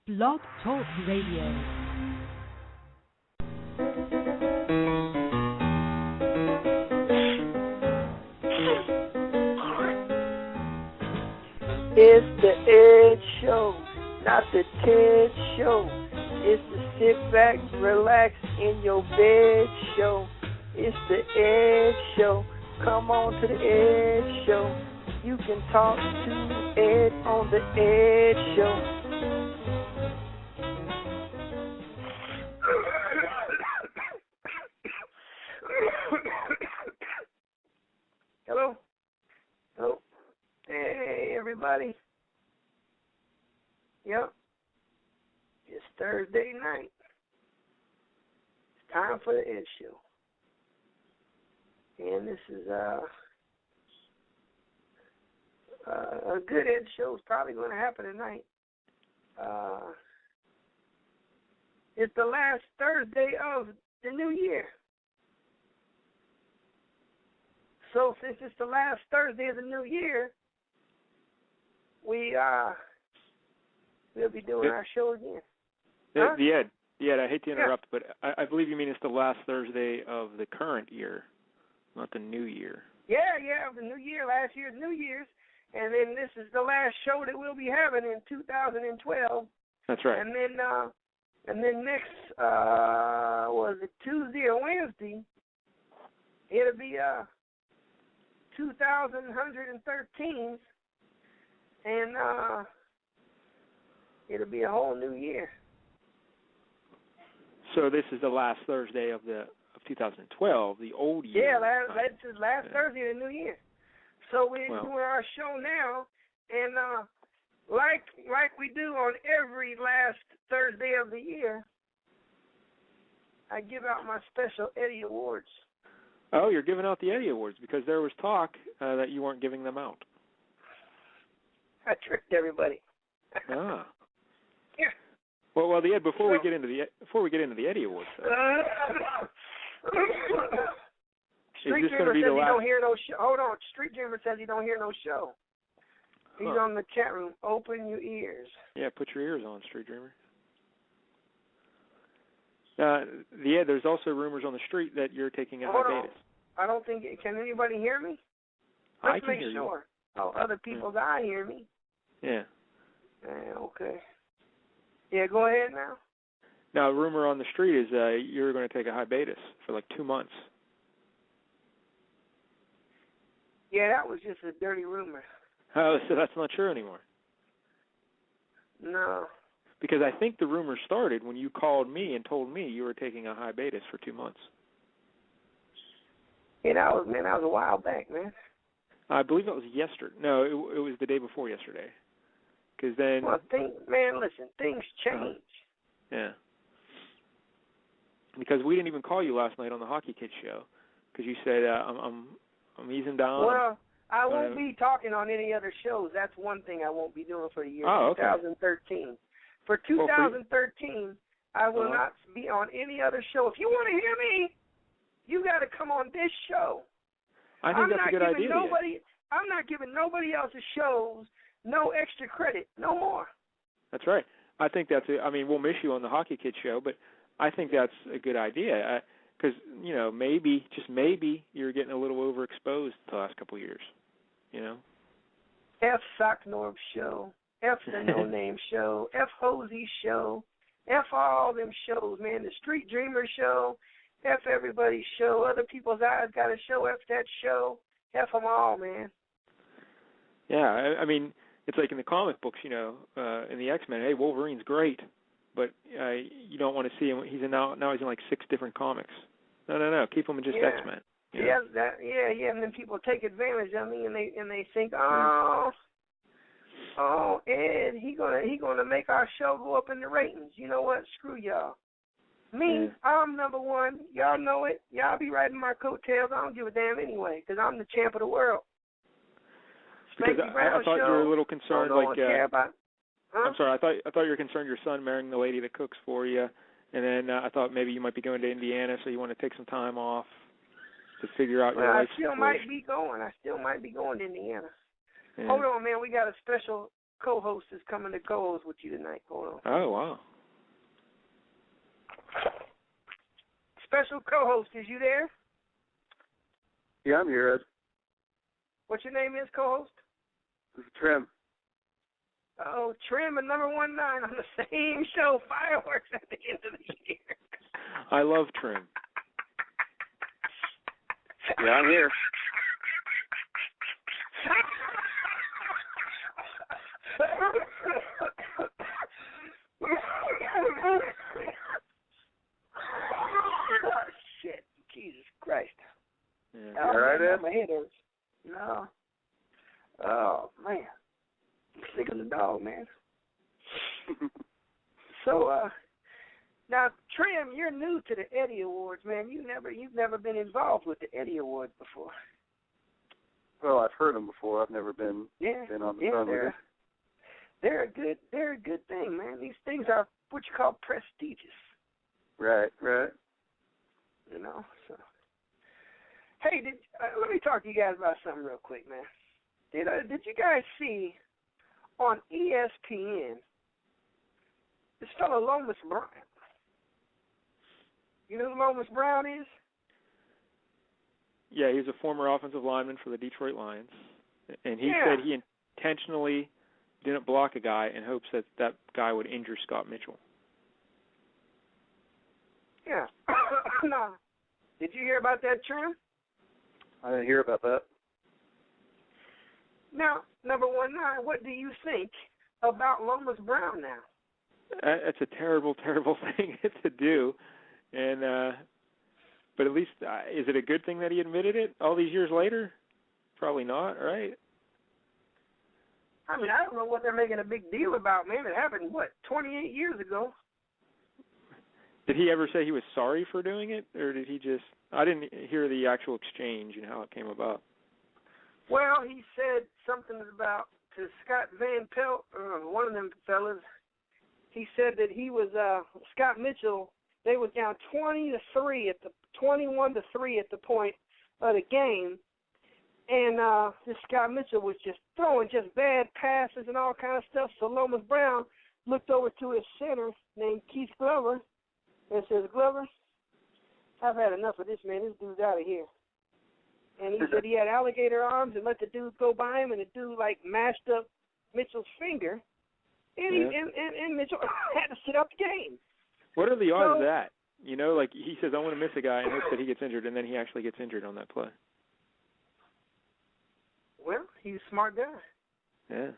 Blog Talk Radio. It's the Ed Show, not the Ted Show. It's the sit back, relax in your bed show. It's the Ed Show. Come on to the Ed Show. You can talk to Ed on the Ed Show. Hello? Hello? Hey, everybody. Yep. It's Thursday night. It's time for the Ed Show. And this is a good Ed show is probably going to happen tonight. It's the last Thursday of the new year. So since it's the last Thursday of the new year, we'll be doing our show again. Huh? The Ed, I hate to interrupt, but I believe you mean it's the last Thursday of the current year, not the new year. Yeah, the new year, last year's New Year's, and then this is the last show that we'll be having in 2012. That's right. And then next, was it Tuesday or Wednesday? It'll be 2113, and it'll be a whole new year. So this is the last Thursday of 2012, the old year. Yeah, that's the last Thursday of the new year. So we're doing our show now, and like we do on every last Thursday of the year, I give out my special Eddie Awards. Oh, you're giving out the Eddie Awards because there was talk that you weren't giving them out. I tricked everybody. Ah. Yeah. Well, the Ed. Before we get into the Eddie Awards, Street Dreamer says he don't hear no show. Hold on, Street Dreamer says he don't hear no show. He's on the chat room. Open your ears. Yeah, put your ears on, Street Dreamer. The Ed. There's also rumors on the street that you're taking a hiatus. I don't think. Can anybody hear me? I can hear you. Oh, other people's eye hear me. Yeah. Okay. Yeah, go ahead now. Now, a rumor on the street is you're going to take a hiatus for like 2 months. Yeah, that was just a dirty rumor. Oh, so that's not true anymore? No. Because I think the rumor started when you called me and told me you were taking a hiatus for 2 months. Yeah, that was a while back, man. I believe that was yesterday. No, it was the day before yesterday. Because then... Well, things change. Yeah. Because we didn't even call you last night on the Hockey Kids show. Because you said, I'm easing down. Well, I won't be talking on any other shows. That's one thing I won't be doing for the year 2013. For 2013, I will not be on any other show. If you want to hear me, you got to come on this show. I think that's a good idea. I'm not giving nobody else's shows no extra credit, no more. That's right. I think we'll miss you on the Hockey Kids show, but I think that's a good idea. Because, maybe, just maybe, you're getting a little overexposed the last couple of years, F. Socknorb show, F. the No Name show, F. Hosey show, F. all them shows, man. The Street Dreamer show, F. everybody's show. Other people's eyes got a show, F. that show. F them all, man. Yeah, I mean, it's like in the comic books, in the X-Men, hey, Wolverine's great, but you don't want to see him. Now he's in like 6 different comics. No, keep him in just X-Men. Yeah, and then people take advantage of me, and they think, Ed, he gonna make our show go up in the ratings. You know what? Screw y'all. Me, I'm number one. Y'all know it. Y'all be riding my coattails. I don't give a damn anyway, because I'm the champ of the world. Because I thought you were a little concerned, I'm sorry, I thought you were concerned your son marrying the lady that cooks for you, and then I thought maybe you might be going to Indiana, so you want to take some time off to figure out your life situation. I still might be going to Indiana. Yeah. Hold on, man. We got a special co-host is coming to co-host with you tonight. Hold on. Oh, wow. Special co-host, is you there? Yeah, I'm here, Ed. What your name is, co-host? This is Trim. Oh, Trim and number 19 on the same show, Fireworks at the end of the year. I love Trim. Yeah, I'm here. Shit, Jesus Christ. Yeah. Oh, all right, Ed? my head hurts. No. Oh, man. I'm sick as a dog, man. So, now, Trim, you're new to the Eddie Awards, man. You've never been involved with the Eddie Awards before. Well, I've heard them before. I've never been on the phone with them. They're a good thing, man. These things are what you call prestigious. Right. You know, so. Hey, let me talk to you guys about something real quick, man. Did you guys see on ESPN this fellow Lomas Brown? You know who Lomas Brown is? Yeah, he's a former offensive lineman for the Detroit Lions, and he said he intentionally didn't block a guy in hopes that that guy would injure Scott Mitchell. Yeah. No. Did you hear about that, Trim? I didn't hear about that. Now, number 19, what do you think about Lomas Brown now? That's a terrible, terrible thing to do, and but at least is it a good thing that he admitted it all these years later? Probably not, right? I mean, I don't know what they're making a big deal about, man. It happened, 28 years ago? Did he ever say he was sorry for doing it, or did he just... I didn't hear the actual exchange and how it came about. Well, he said something about, to Scott Van Pelt, one of them fellas, he said that he was, Scott Mitchell, they was down 21-3 at the point of the game, and this Scott Mitchell was just throwing just bad passes and all kind of stuff. So Lomas Brown looked over to his center named Keith Glover and says, "Glover, I've had enough of this, man. This dude's out of here." And he said he had alligator arms and let the dude go by him, and the dude like mashed up Mitchell's finger, and and Mitchell had to sit out the game. What are the odds of that? You know, like he says, I want to miss a guy and hopes that he gets injured, and then he actually gets injured on that play. Well, he's a smart guy. Yeah.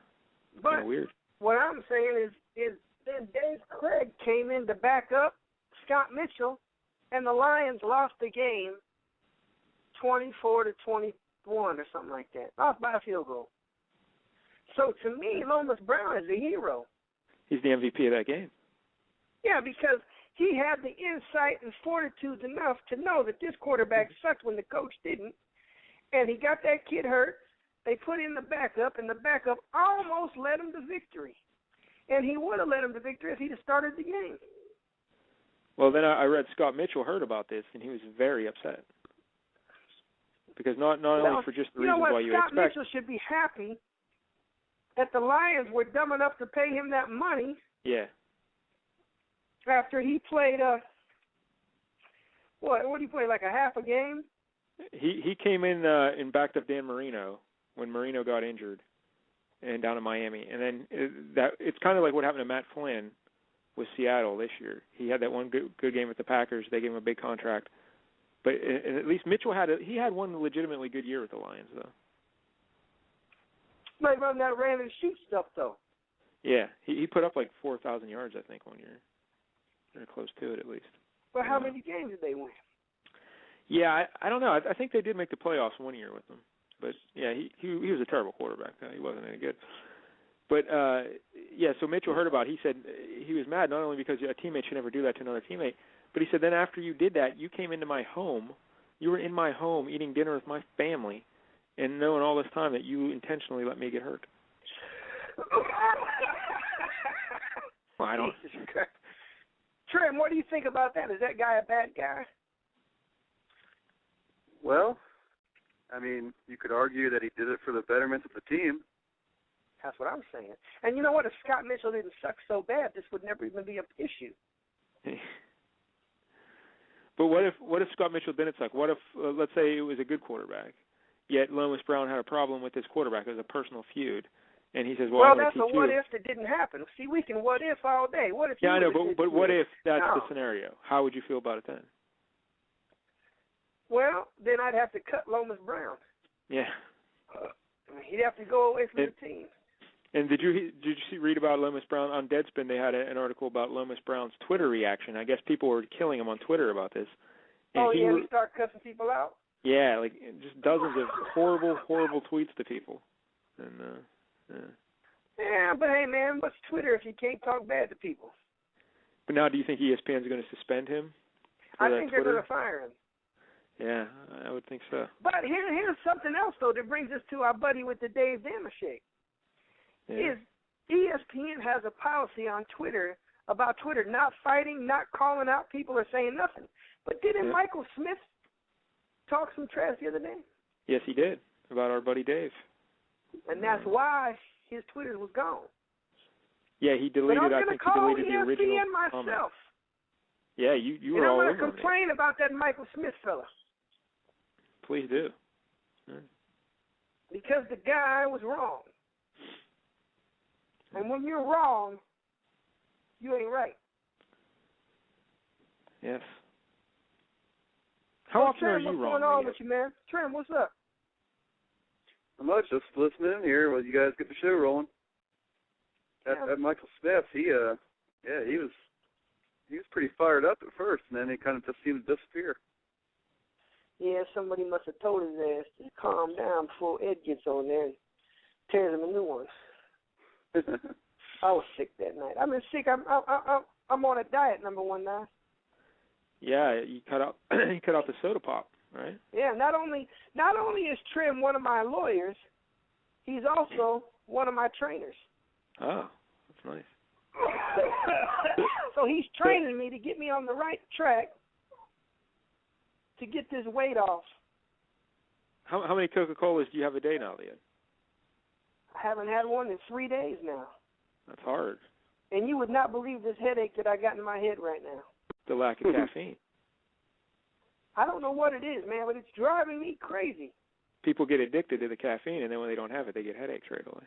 But kind of weird. What I'm saying is then Dave Craig came in to back up Scott Mitchell, and the Lions lost the game 24-21 or something like that. Lost by a field goal. So to me, Lomas Brown is a hero. He's the MVP of that game. Yeah, because he had the insight and fortitude enough to know that this quarterback sucked when the coach didn't, and he got that kid hurt. They put in the backup, and the backup almost led him to victory. And he would have led him to victory if he'd have started the game. Well, then I read Scott Mitchell heard about this, and he was very upset. Because not only for just the reasons why you would expect. Scott Mitchell should be happy that the Lions were dumb enough to pay him that money. Yeah. After he played what did he play, like a half a game? He came in and backed up Dan Marino when Marino got injured and down in Miami. And then it's kind of like what happened to Matt Flynn with Seattle this year. He had that one good game with the Packers. They gave him a big contract. But at least Mitchell had one legitimately good year with the Lions, though. Like run that ran and shoot stuff, though. Yeah, he put up like 4,000 yards, I think, 1 year. Or close to it, at least. But how many games did they win? Yeah, I don't know. I think they did make the playoffs 1 year with him. But, yeah, he was a terrible quarterback, though. He wasn't any good. But, yeah, so Mitchell heard about it. He said he was mad not only because a teammate should never do that to another teammate, but he said then after you did that, you came into my home. You were in my home eating dinner with my family and knowing all this time that you intentionally let me get hurt. Well, I don't. Trim, what do you think about that? Is that guy a bad guy? Well, I mean, you could argue that he did it for the betterment of the team. That's what I'm saying. And you know what? If Scott Mitchell didn't suck so bad, this would never even be an issue. But what if Scott Mitchell didn't suck? What if, let's say it was a good quarterback, yet Lomas Brown had a problem with this quarterback? It was a personal feud. And he says, well, that's a what if that didn't happen. See, we can what if all day. What if? Yeah, I know, but what if that's the scenario? How would you feel about it then? Well, then I'd have to cut Lomas Brown. Yeah. He'd have to go away from the team. And did you read about Lomas Brown on Deadspin? They had an article about Lomas Brown's Twitter reaction. I guess people were killing him on Twitter about this. And he started cussing people out. Yeah, like just dozens of horrible tweets to people. And yeah, but hey, man, what's Twitter if you can't talk bad to people? But now, do you think ESPN's going to suspend him? I think they're going to fire him. Yeah, I would think so. But here's something else, though, that brings us to our buddy with the Dave Damashek. Yeah. Is ESPN has a policy on Twitter about Twitter not fighting, not calling out people or saying nothing. But didn't Michael Smith talk some trash the other day? Yes, he did, about our buddy Dave. And that's why his Twitter was gone. Yeah, he deleted. I think he deleted the original myself. Comment. Yeah, you were all over it. And I'm going to complain about that Michael Smith fella. Please do. Yeah. Because the guy was wrong. And when you're wrong, you ain't right. Yes. How often Trent, are you what's wrong? What's going on with you, man? Trent, what's up? Not much. Just listening here while you guys get the show rolling. That Michael Smith, he was pretty fired up at first, and then he kind of just seemed to disappear. Yeah, somebody must have told his ass to calm down before Ed gets on there and tears him a new one. I was sick that night. I've been sick. I'm on a diet, number one now. Yeah, you cut out the soda pop, right? Yeah, not only is Trim one of my lawyers, he's also one of my trainers. Oh, that's nice. So he's training me to get me on the right track to get this weight off. How many Coca-Colas do you have a day now, Leon? I haven't had one in 3 days now. That's hard. And you would not believe this headache that I got in my head right now. The lack of caffeine. I don't know what it is, man, but it's driving me crazy. People get addicted to the caffeine, and then when they don't have it, they get headaches right away.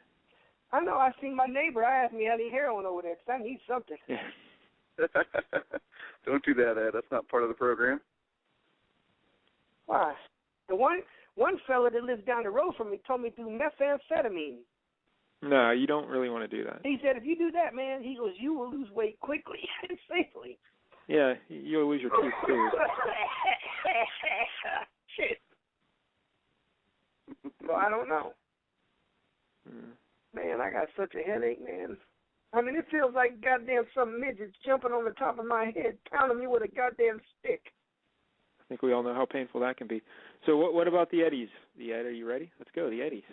I know. I seen my neighbor. I asked me, I need heroin over there because I need something. Yeah. Don't do that, Ed. That's not part of the program. Why? The one fella that lives down the road from me told me to do methamphetamine. No, you don't really want to do that. He said, if you do that, man, he goes, you will lose weight quickly and safely. Yeah, you'll lose your teeth, too. Shit. Well, I don't know. Man, I got such a headache, man. I mean, it feels like goddamn some midget's jumping on the top of my head, pounding me with a goddamn stick. I think we all know how painful that can be. So what about the Eddies? The Ed, are you ready? Let's go, the Eddies.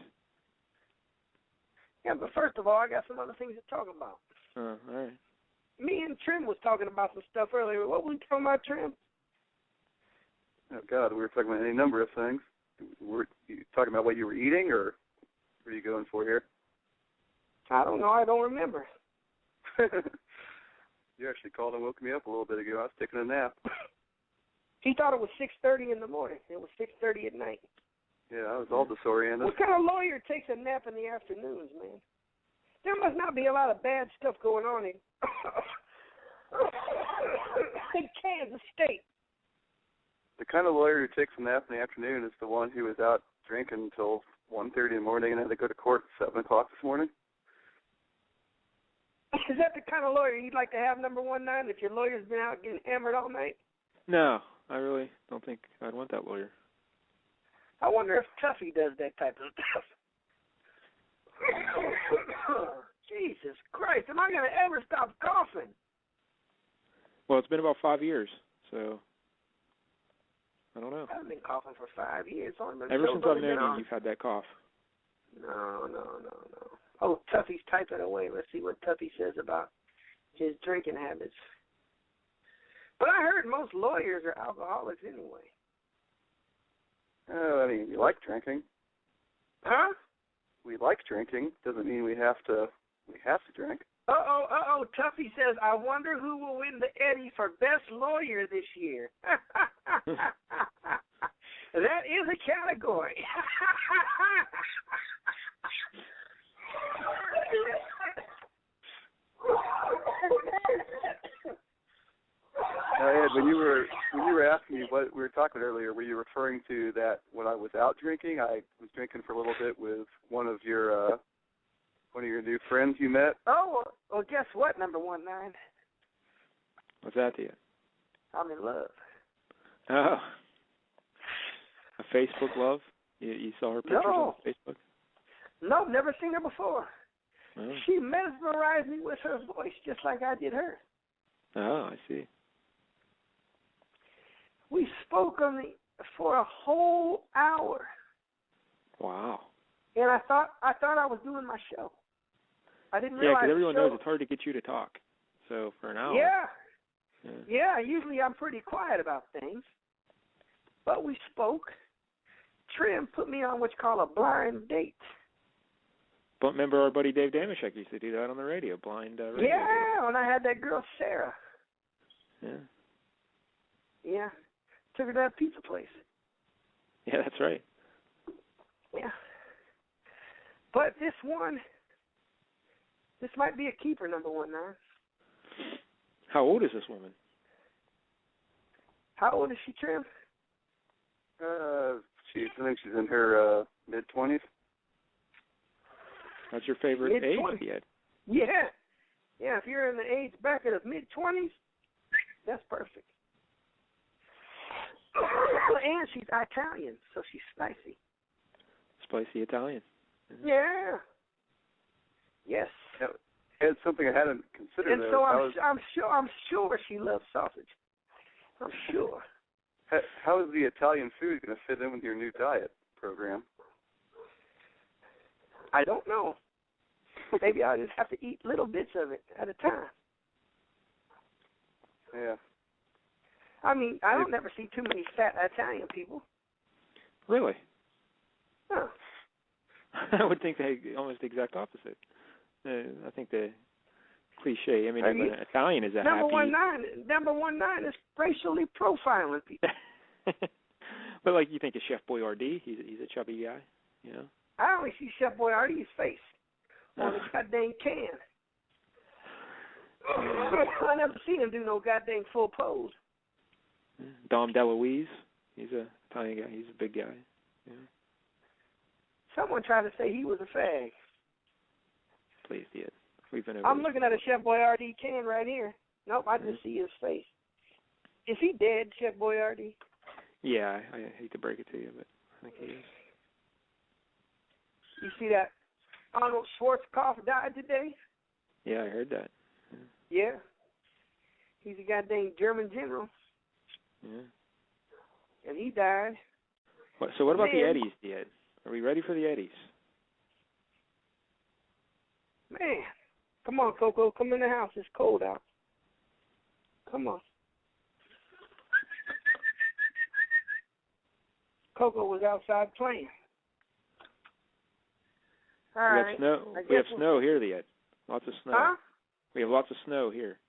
Yeah, but first of all, I got some other things to talk about. All right. Me and Trim was talking about some stuff earlier. What were we talking about, Trim? Oh, God, we were talking about any number of things. Were you talking about what you were eating, or what are you going for here? I don't know. I don't remember. You actually called and woke me up a little bit ago. I was taking a nap. He thought it was 6:30 in the morning. It was 6:30 at night. Yeah, I was all disoriented. What kind of lawyer takes a nap in the afternoons, man? There must not be a lot of bad stuff going on in Kansas State. The kind of lawyer who takes a nap in the afternoon is the one who was out drinking until 1:30 in the morning and had to go to court at 7 o'clock this morning. Is that the kind of lawyer you'd like to have, number 19, if your lawyer's been out getting hammered all night? No, I really don't think I'd want that lawyer. I wonder if Tuffy does that type of stuff. Jesus Christ, am I going to ever stop coughing? Well, it's been about 5 years, so I don't know. I've been coughing for 5 years. Ever since I've known you, you've had that cough. No. Oh, Tuffy's typing away. Let's see what Tuffy says about his drinking habits. But I heard most lawyers are alcoholics anyway. I mean, we like drinking. Huh? we like drinking. Doesn't mean we have to drink. Tuffy says, I wonder who will win the Eddie for best lawyer this year. That is a category. Ed, when you were asking me what we were talking about earlier, were you referring to that when I was out drinking? I was drinking for a little bit with one of your new friends you met. Oh, well, guess what, number 19? What's that to you? I'm in love. Oh. A Facebook love? You saw her pictures on Facebook? No, never seen her before. Oh. She mesmerized me with her voice just like I did her. Oh, I see. We spoke for a whole hour. Wow. And I thought I was doing my show. I didn't realize. Yeah, because everyone knows it's hard to get you to talk. So for an hour. Yeah. Usually I'm pretty quiet about things, but we spoke. Trim put me on what's called a blind date. But remember our buddy Dave Damashek used to do that on the radio, blind radio. Yeah, when I had that girl Sarah. Yeah. Yeah. Took her to that pizza place. Yeah, that's right. Yeah. But this might be a keeper, number 19. How old is this woman? How old is she, Trim? I think she's in her mid-20s. That's your favorite age yet? Yeah. Yeah, if you're in the age bracket of mid-20s, that's perfect. And she's Italian, so she's spicy. Spicy Italian. Yeah. Yes. It's something I hadn't considered. And so I'm sure she loves sausage. I'm sure. How is the Italian food going to fit in with your new diet program? I don't know. Maybe I'll just have to eat little bits of it at a time. Yeah. I mean, I don't never see too many fat Italian people. Really? No. I would think the almost exact opposite. I think the cliche, an Italian is a number happy... Number 19 is racially profiling people. But like you think of Chef Boyardee, he's a chubby guy, you know? I only see Chef Boyardee's face on his goddamn can. I never seen him do no goddamn full pose. Dom DeLuise, he's a Italian guy. He's a big guy. Yeah. Someone tried to say he was a fag. Please, Ed. We've been over I'm looking at a Chef Boyardee can right here. Nope, I just see his face. Is he dead, Chef Boyardee? Yeah, I hate to break it to you, but I think he is. You see that Arnold Schwarzkopf died today? Yeah, I heard that. Yeah. He's a goddamn German general. Yeah. And he died. So what about the Eddies, Ed? Are we ready for the Eddies? Man, come on, Coco. Come in the house. It's cold out. Come on. Coco was outside playing. All right. We have snow here, Ed. Lots of snow. Huh? We have lots of snow here.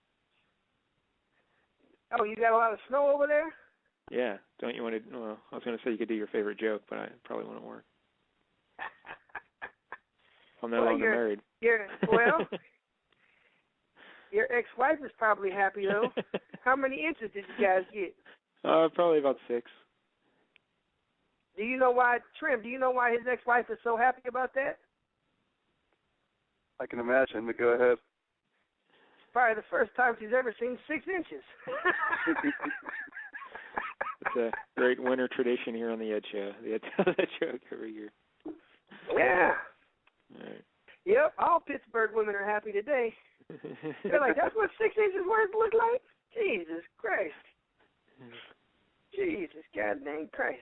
Oh, you got a lot of snow over there? Yeah. Don't you want to? Well, I was going to say you could do your favorite joke, but it probably wouldn't work. I'm no longer married. Your ex-wife is probably happy, though. How many inches did you guys get? Probably about 6. Do you know why, Trim, his ex-wife is so happy about that? I can imagine, but go ahead. Probably the first time she's ever seen 6 inches. It's a great winter tradition here on the Ed Show. The Ed tells that joke every year. Yeah. All right. Yep, all Pittsburgh women are happy today. They're like, that's what 6 inches worth look like? Jesus Christ. Jesus goddamn Christ.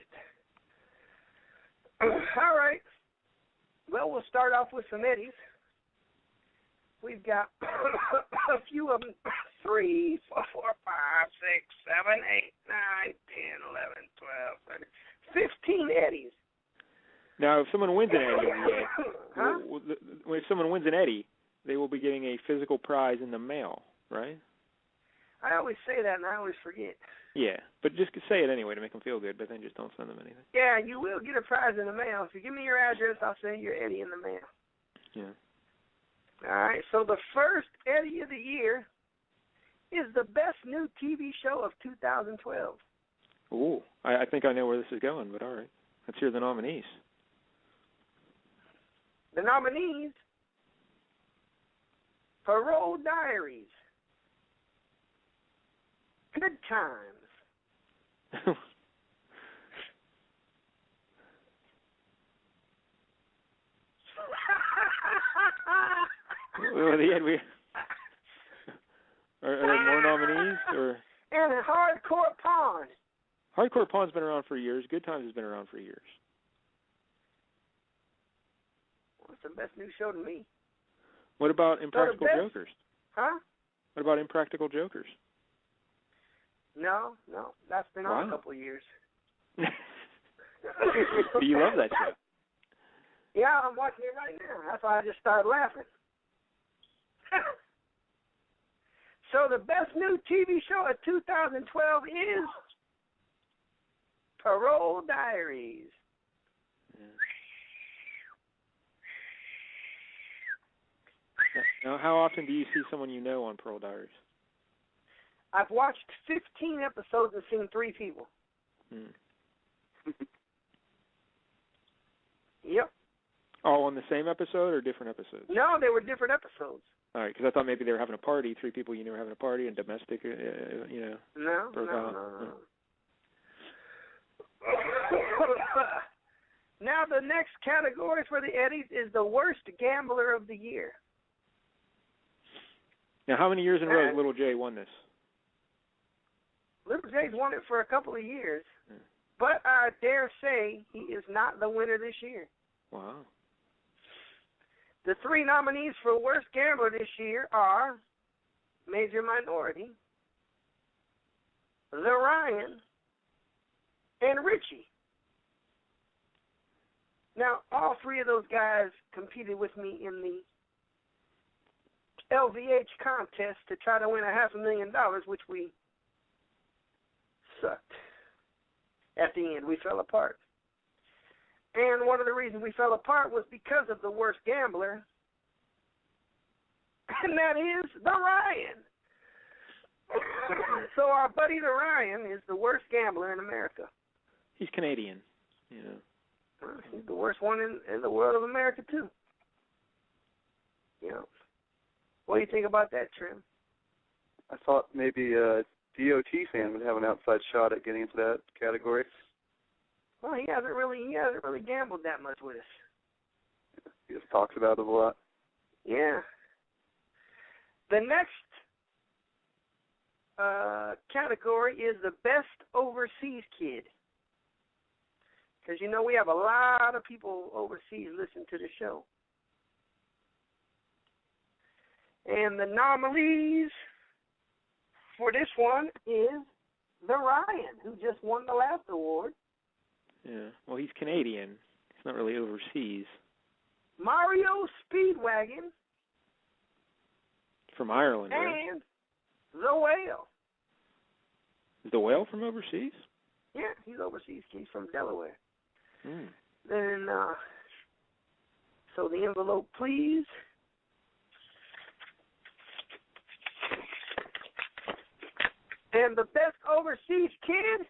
All right. Well, we'll start off with some Eddies. We've got a few of them. 3, 4, 5, 6, 7, 8, 9, 10, 11, 12, 13, 15 Eddies. Now, if someone wins an Eddie, if someone wins an Eddie, they will be getting a physical prize in the mail, right? I always say that, and I always forget. Yeah, but just say it anyway to make them feel good, but then just don't send them anything. Yeah, you will get a prize in the mail. If you give me your address, I'll send you your Eddie in the mail. Yeah. All right, so the first Eddie of the year is the best new TV show of 2012. Ooh, I think I know where this is going, but all right. Let's hear the nominees. The nominees: Parole Diaries, Good Times, well, the end. Are there more nominees, or? And Hardcore Pawn. Hardcore Pawn's been around for years. Good Times has been around for years. What's the best new show to me? What about Impractical Jokers? Huh? What about Impractical Jokers? No, that's been on a couple of years. You love that show. Yeah, I'm watching it right now. That's why I just started laughing. So the best new TV show of 2012 is Parole Diaries. Yeah. Now, how often do you see someone you know on Parole Diaries? I've watched 15 episodes and seen 3 people. Yep. All on the same episode or different episodes? No, they were different episodes. All right, because I thought maybe they were having a party, 3 people you knew were having a party, and domestic, No. Now the next category for the Eddies is the worst gambler of the year. Now, how many years in a row has Little J won this? Little J's won it for a couple of years, but I dare say he is not the winner this year. Wow. The 3 nominees for worst gambler this year are Major Minority, The Ryan, and Richie. Now, all 3 of those guys competed with me in the LVH contest to try to win $500,000, which we sucked. At the end, we fell apart. And one of the reasons we fell apart was because of the worst gambler, and that is the Ryan. So our buddy the Ryan is the worst gambler in America. He's Canadian, you know. He's the worst one in the world of America, too. You know. What do you think about that, Trim? I thought maybe a DOT fan would have an outside shot at getting into that category. Well, he hasn't really gambled that much with us. He just talks about it a lot. Yeah. The next category is the best overseas kid. Because, you know, we have a lot of people overseas listen to the show. And the nominees for this one is the Ryan, who just won the last award. Yeah, well, he's Canadian. He's not really overseas. Mario Speedwagon. From Ireland, and right? The Whale. Is the Whale from overseas? Yeah, he's overseas. He's from Delaware. Then, so the envelope, please. And the best overseas kid,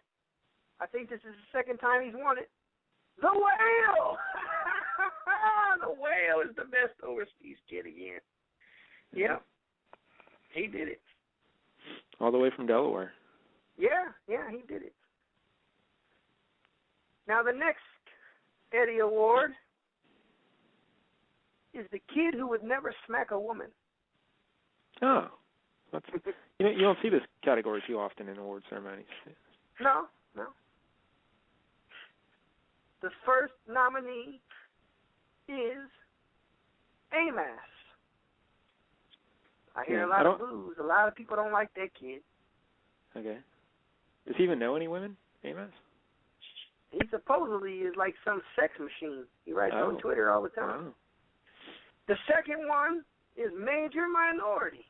I think this is the second time he's won it, The Whale. The Whale is the best overseas kid again. Yeah, he did it. All the way from Delaware. Yeah, he did it. Now the next Eddie Award is the kid who would never smack a woman. Oh, that's, you don't see this category too often in award ceremonies. No. The first nominee is Amos. I hear a lot of boos. A lot of people don't like that kid. Okay. Does he even know any women, Amos? He supposedly is like some sex machine. He writes on Twitter all the time. Oh. The second one is major minority.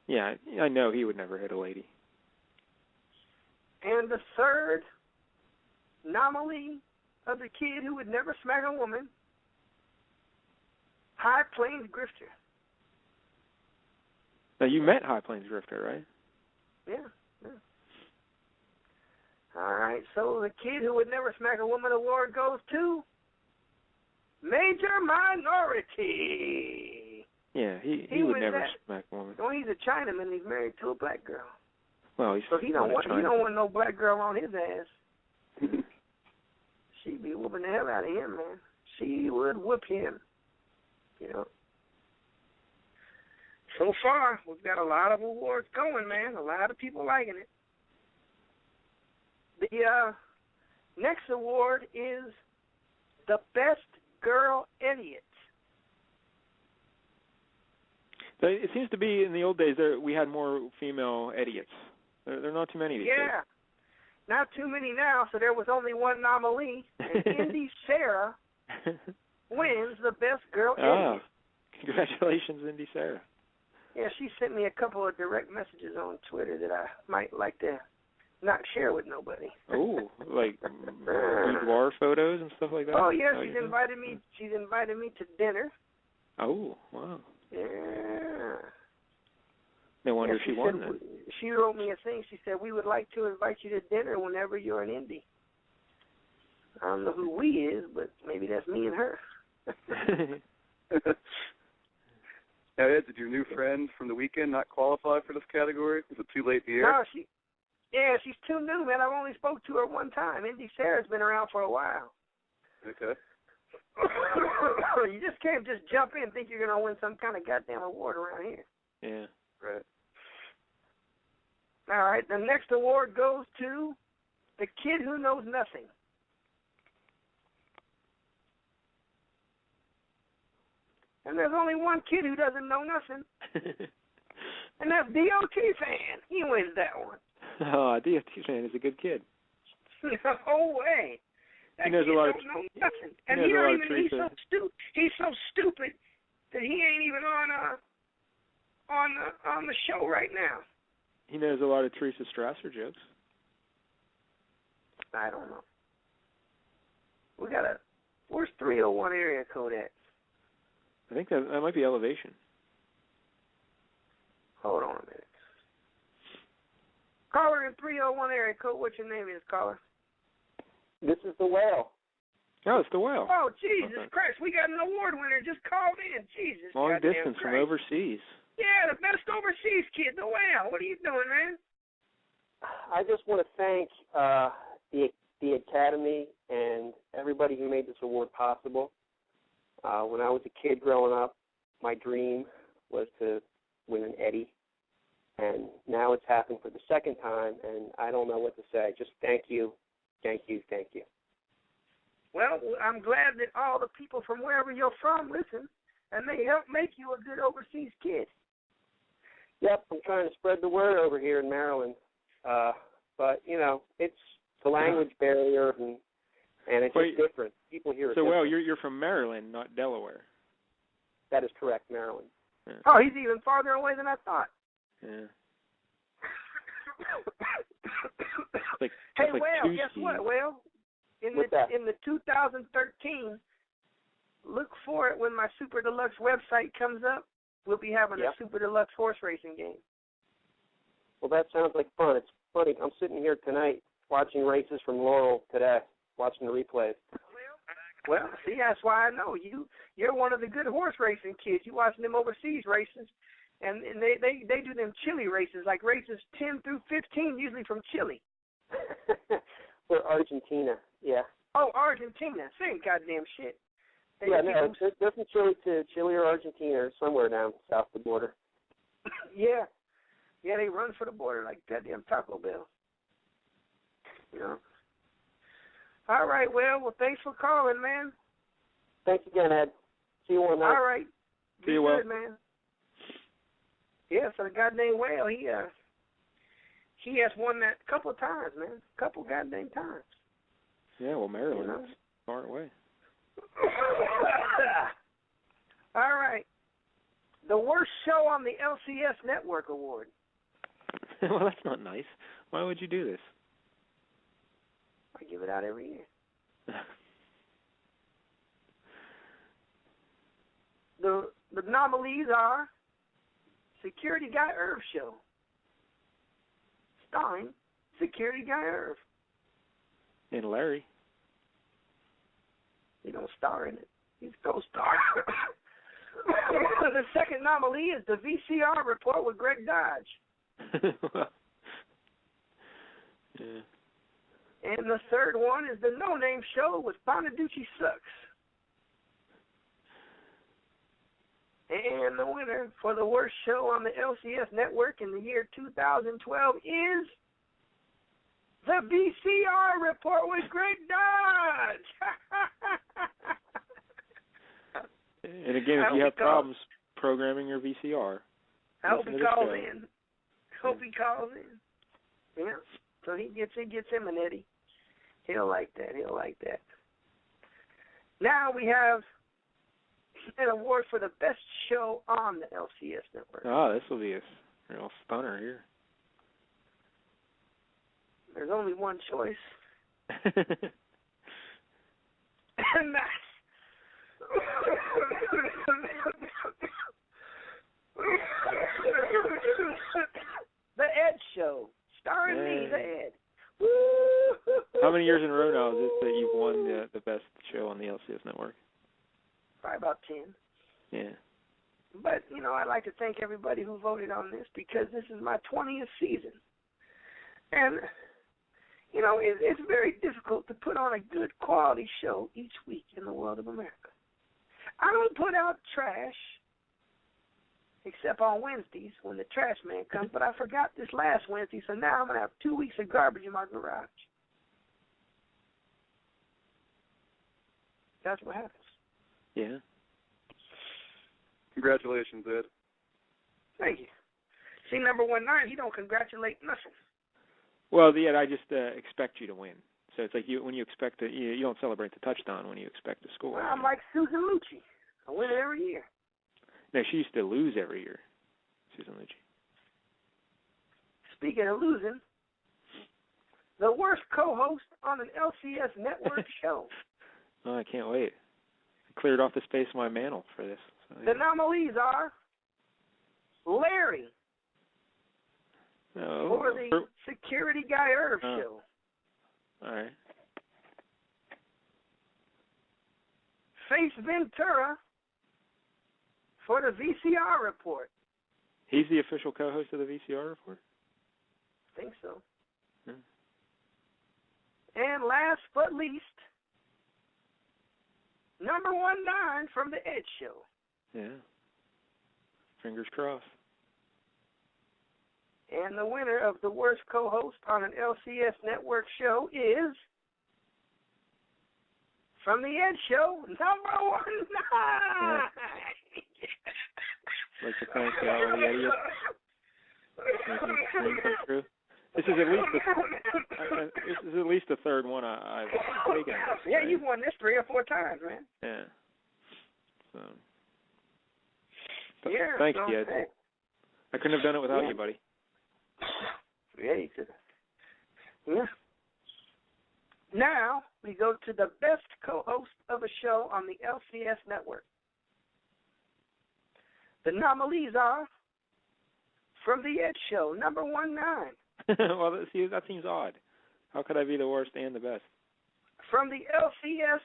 Yeah, I know he would never hit a lady. And the third anomaly of the kid who would never smack a woman, High Plains Grifter. Now, you met High Plains Grifter, right? Yeah. All right, so the kid who would never smack a woman award goes to major minority. Yeah, he would never smack a woman. No, he's a Chinaman. He's married to a black girl. Well, so he don't want no black girl on his ass. She'd be whooping the hell out of him, man. She would whoop him. You know. So far, we've got a lot of awards going, man. A lot of people liking it. The next award is the Best Girl Idiot. So it seems to be in the old days we had more female idiots. There are not too many these days. Yeah, not too many now. So there was only one anomaly, and Indy Sarah wins the Best Girl Idiot. Congratulations, Indy Sarah. Yeah, she sent me a couple of direct messages on Twitter that I might like to not share with nobody. Oh, like boudoir photos and stuff like that? Oh, yeah, she's invited me to dinner. Oh, wow. Yeah. No wonder she won then. She wrote me a thing. She said, we would like to invite you to dinner whenever you're in Indy. I don't know who we is, but maybe that's me and her. Now, Ed, did your new friend from the weekend not qualify for this category? Is it too late to hear? No, she's too new, man. I've only spoke to her one time. Indy Sarah's been around for a while. Okay. You just can't just jump in and think you're going to win some kind of goddamn award around here. Yeah. Right. All right, the next award goes to the kid who knows nothing. And there's only one kid who doesn't know nothing. And that's DOT Fan. He wins that one. Oh, DOT Fan is a good kid. No way. That he knows kid a lot don't know nothing. And he's so stupid that he ain't even on the show right now. He knows a lot of Teresa Strasser jokes. I don't know. Where's 301 area code at? I think that might be Elevation. Hold on a minute. Caller in 301 area code, what's your name is, caller? This is the Whale. Oh, it's the Whale. Oh, Jesus Christ, we got an award winner just called in. Jesus Long distance from overseas. Yeah, the best overseas kid, the Whale. What are you doing, man? I just want to thank the Academy and everybody who made this award possible. When I was a kid growing up, my dream was to win an Eddie, and now it's happened for the second time, and I don't know what to say. Just thank you, thank you, thank you. Well, I'm glad that all the people from wherever you're from listen, and they help make you a good overseas kid. Yep, I'm trying to spread the word over here in Maryland, but, you know, it's the language barrier, and it's just different. People here are different. Well, you're from Maryland, not Delaware. That is correct, Maryland. Yeah. Oh, he's even farther away than I thought. Yeah. Hey, Well, guess what, Well? In the 2013, look for it when my Super Deluxe website comes up. We'll be having a Super Deluxe horse racing game. Well, that sounds like fun. It's funny. I'm sitting here tonight watching races from Laurel today, watching the replays. Well, see, that's why I know you. You're one of the good horse racing kids. You watching them overseas races, and they do them Chile races, like races 10 through 15, usually from Chile. Or Argentina, yeah. Oh, Argentina, same goddamn shit. They're from Chile to Chile or Argentina or somewhere down south of the border. Yeah, they run for the border like goddamn Taco Bell. You know. All right, well, thanks for calling, man. Thanks again, Ed. See you one night. All right. See you well, man. Yeah, so the guy named Whale, he has won that a couple of times, man. A couple goddamn times. Yeah, well, Maryland is far away. All right. The worst show on the LCS Network Award. Well, that's not nice. Why would you do this? I give it out every year. The nominees are Security Guy Irv Show, starring Security Guy Irv. And Larry. He don't star in it. He's a co-star. The second nominee is the VCR Report with Greg Dodge. Yeah. And the third one is the No Name Show with Bonaducci Sucks. And the winner for the worst show on the LCS Network in the year 2012 is the VCR Report with Greg Dodge. And again, if you have problems programming your VCR, I hope he calls in. Hope he calls in. Yeah. So he gets him an Eddie. He'll like that. Now we have an award for the best show on the LCS Network. Oh, this will be a real stunner here. There's only one choice. And that's The Ed Show, starring me, The Ed. Woo! How many years in a row now is it that you've won the best show on the LCS Network? Probably about 10. Yeah. But, I'd like to thank everybody who voted on this because this is my 20th season. And, it's very difficult to put on a good quality show each week in the world of America. I don't put out trash, except on Wednesdays when the trash man comes, but I forgot this last Wednesday, so now I'm going to have 2 weeks of garbage in my garage. That's what happens. Yeah. Congratulations, Ed. Thank you. See, number 19, he don't congratulate nothing. Well, Ed, I just expect you to win. So it's like when you expect to, you don't celebrate the touchdown when you expect to score. Well, I'm like Susan Lucci. I win it every year. No, she used to lose every year, Susan Lucci. Speaking of losing, the worst co-host on an LCS Network show. Oh, I can't wait. I cleared off the space of my mantle for this. So, the nominees are Larry for the Security Guy Irv show. All right. Face Ventura for the VCR Report. He's the official co-host of the VCR Report? I think so. Hmm. And last but least, number 19 from the Ed Show. Yeah. Fingers crossed. And the winner of the worst co-host on an LCS Network show is, from the Ed Show, number 19. Yeah. Like to thank all the idiots making the dream come true. This is at least the third one I've taken. Yeah, you've won this 3 or 4 times, man. Yeah. So. Yeah. Thanks, Ed. Hey. I couldn't have done it without you, buddy. Yeah, you could. Yeah. Now we go to the best co-host of a show on the LCS Network. The nominees are, from the Ed Show, number 19. Well, that seems odd. How could I be the worst and the best? From the LCS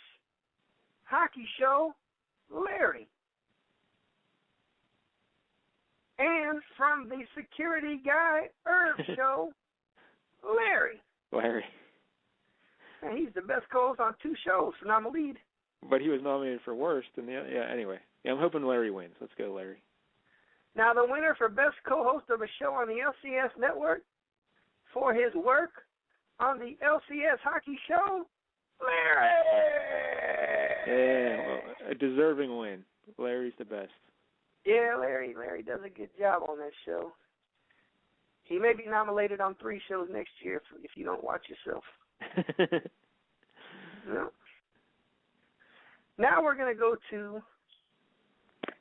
Hockey Show, Larry. And from the Security Guy Irv Show, Larry. Larry. And he's the best co-host on 2 shows, so I'm a lead. But he was nominated for worst, and anyway. Yeah, I'm hoping Larry wins. Let's go, Larry. Now, the winner for best co-host of a show on the LCS Network for his work on the LCS Hockey Show, Larry! Yeah, well, a deserving win. Larry's the best. Yeah, Larry does a good job on that show. He may be nominated on 3 shows next year if you don't watch yourself. No. Now we're going to go to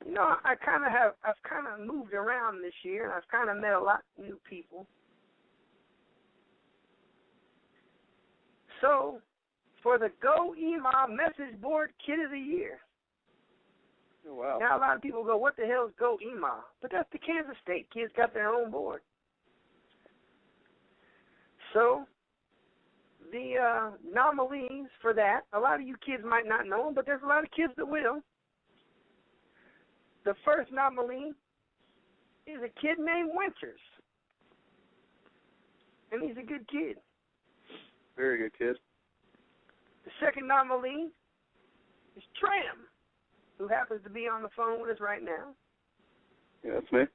You know, I've kind of moved around this year, and I've kind of met a lot of new people. So, for the Go EMA Message Board Kid of the Year. Oh, wow. Now, a lot of people go, what the hell is Go EMA? But that's the Kansas State. Kids got their own board. So, the nominees for that, a lot of you kids might not know them, but there's a lot of kids that will. The first nominee is a kid named Winters. And he's a good kid. Very good kid. The second nominee is Tram, who happens to be on the phone with us right now. Yeah, that's me.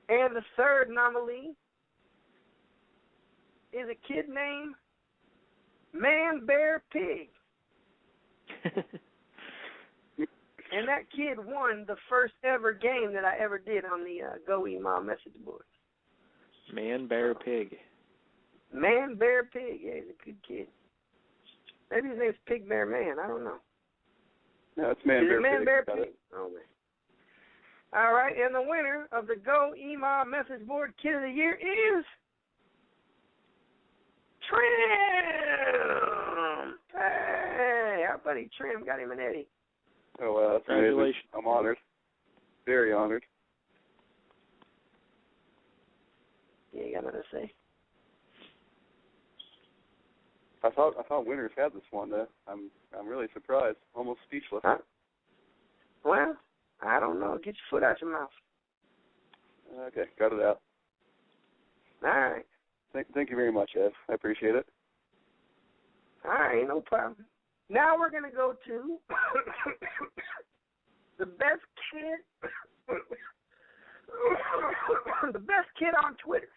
And the third nominee is a kid named Man Bear Pig. And that kid won the first ever game that I ever did on the Go EMA message board. Man Bear Pig. Man Bear Pig. Yeah, he's a good kid. Maybe his name's Pig Bear Man. I don't know. No, it's Man Bear Pig. Man Bear Pig? Oh, man. All right, and the winner of the Go EMA message board Kid of the Year is Trim. Hey, our buddy Trim got him an Eddie. Oh, wow, that's amazing. I'm honored. Very honored. Yeah, you got nothing to say? I thought winners had this one, though. I'm really surprised. Almost speechless. Huh? Well, I don't know. Get your foot out your mouth. Okay, got it out. All right. Thank you very much, Ed. I appreciate it. All right, no problem. Now we're going to go to the best kid on Twitter.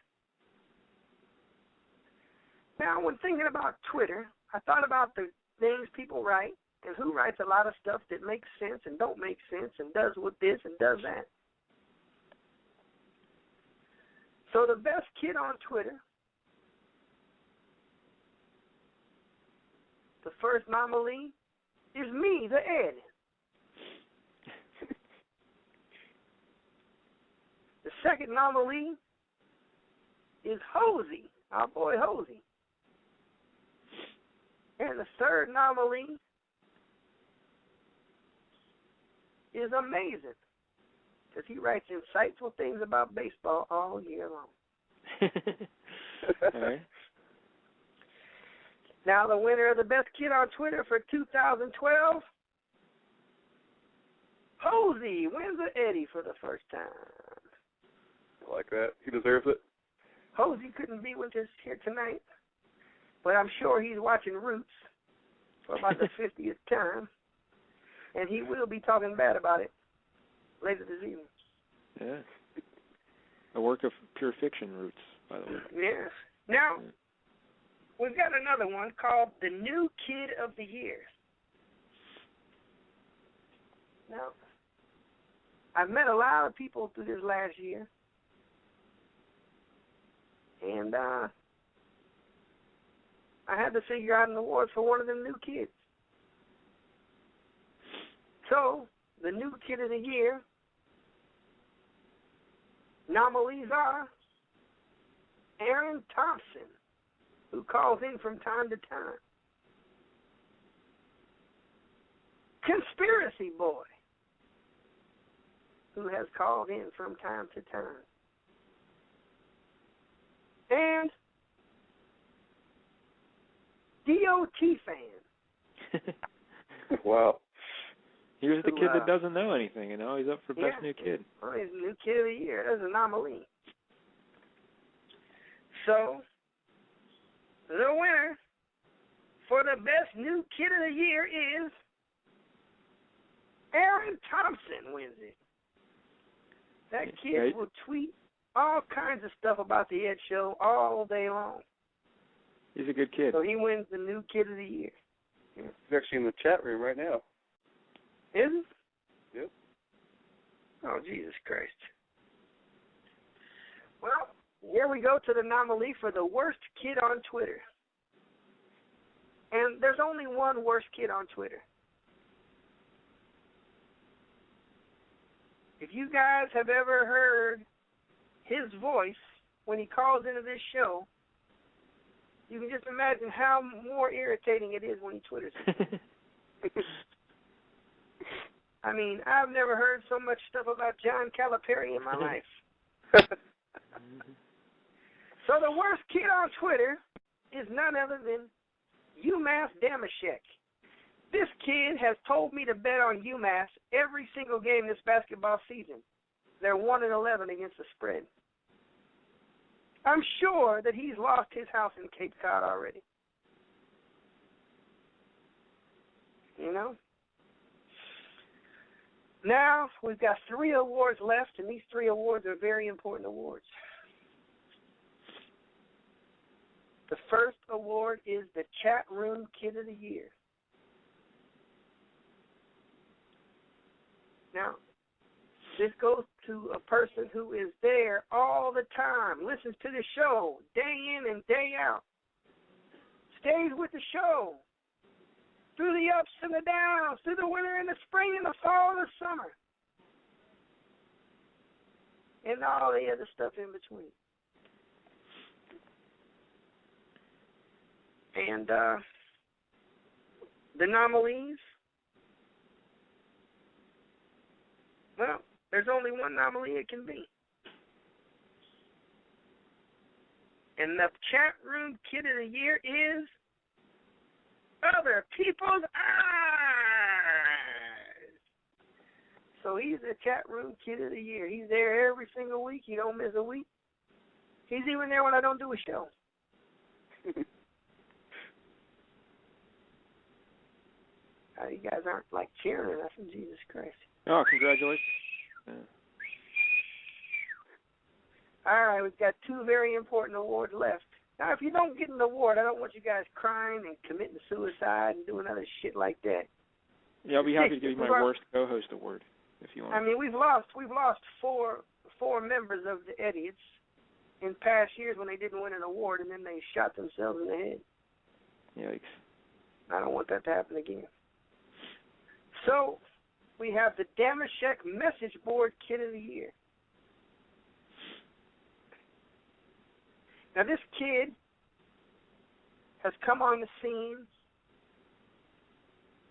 Now, when thinking about Twitter, I thought about the things people write and who writes a lot of stuff that makes sense and don't make sense and does with this and does that. So the best kid on Twitter, the first nominee is me, the Ed. The second nominee is Hosey, our boy Hosey. And the third nominee is Amazing, because he writes insightful things about baseball all year long. All right. Now, the winner of the best kid on Twitter for 2012, Hosey wins the Eddie for the first time. I like that. He deserves it. Hosey couldn't be with us here tonight, but I'm sure he's watching Roots for about the 50th time, and he will be talking bad about it later this evening. Yeah. A work of pure fiction, Roots, by the way. Yes. Now, we've got another one called the New Kid of the Year. Now, I've met a lot of people through this last year, and I had to figure out an award for one of them new kids. So, the New Kid of the Year nominees are Aaron Thompson, who calls in from time to time. Conspiracy Boy, who has called in from time to time. And DOT fan. Wow. Here's the kid that doesn't know anything, you know. He's up for best new kid. Well, he's New Kid of the Year. That's an anomaly. So, the winner for the best new kid of the year is Aaron Thompson wins it. That kid will tweet all kinds of stuff about the Ed Show all day long. He's a good kid. So he wins the new kid of the year. He's actually in the chat room right now. Is he? Yep. Oh, Jesus Christ. Well, here we go to the nominee for the worst kid on Twitter. And there's only one worst kid on Twitter. If you guys have ever heard his voice when he calls into this show, you can just imagine how more irritating it is when he twitters. I mean, I've never heard so much stuff about John Calipari in my life. So the worst kid on Twitter is none other than UMass Damashek. This kid has told me to bet on UMass every single game this basketball season. They're 1-11 against the spread. I'm sure that he's lost his house in Cape Cod already. You know? Now, we've got 3 awards left, and these 3 awards are very important awards. The first award is the Chat Room Kid of the Year. Now, this goes to a person who is there all the time, listens to the show day in and day out, stays with the show through the ups and the downs, through the winter and the spring and the fall and the summer, and all the other stuff in between. And the nominees, well, there's only one nominee it can be. And the Chat Room Kid of the Year is Other People's Eyes. So he's the Chat Room Kid of the Year. He's there every single week. He don't miss a week. He's even there when I don't do a show. You guys aren't like cheering or nothing. Jesus Christ. Oh, congratulations. Yeah. All right, we've got 2 very important awards left. Now, if you don't get an award, I don't want you guys crying and committing suicide and doing other shit like that. Yeah, I'll be happy to give you my worst co-host award if you want. I mean, we've lost 4 members of the Idiots in past years when they didn't win an award and then they shot themselves in the head. Yikes. I don't want that to happen again. So, we have the Damashek Message Board Kid of the Year. Now, this kid has come on the scene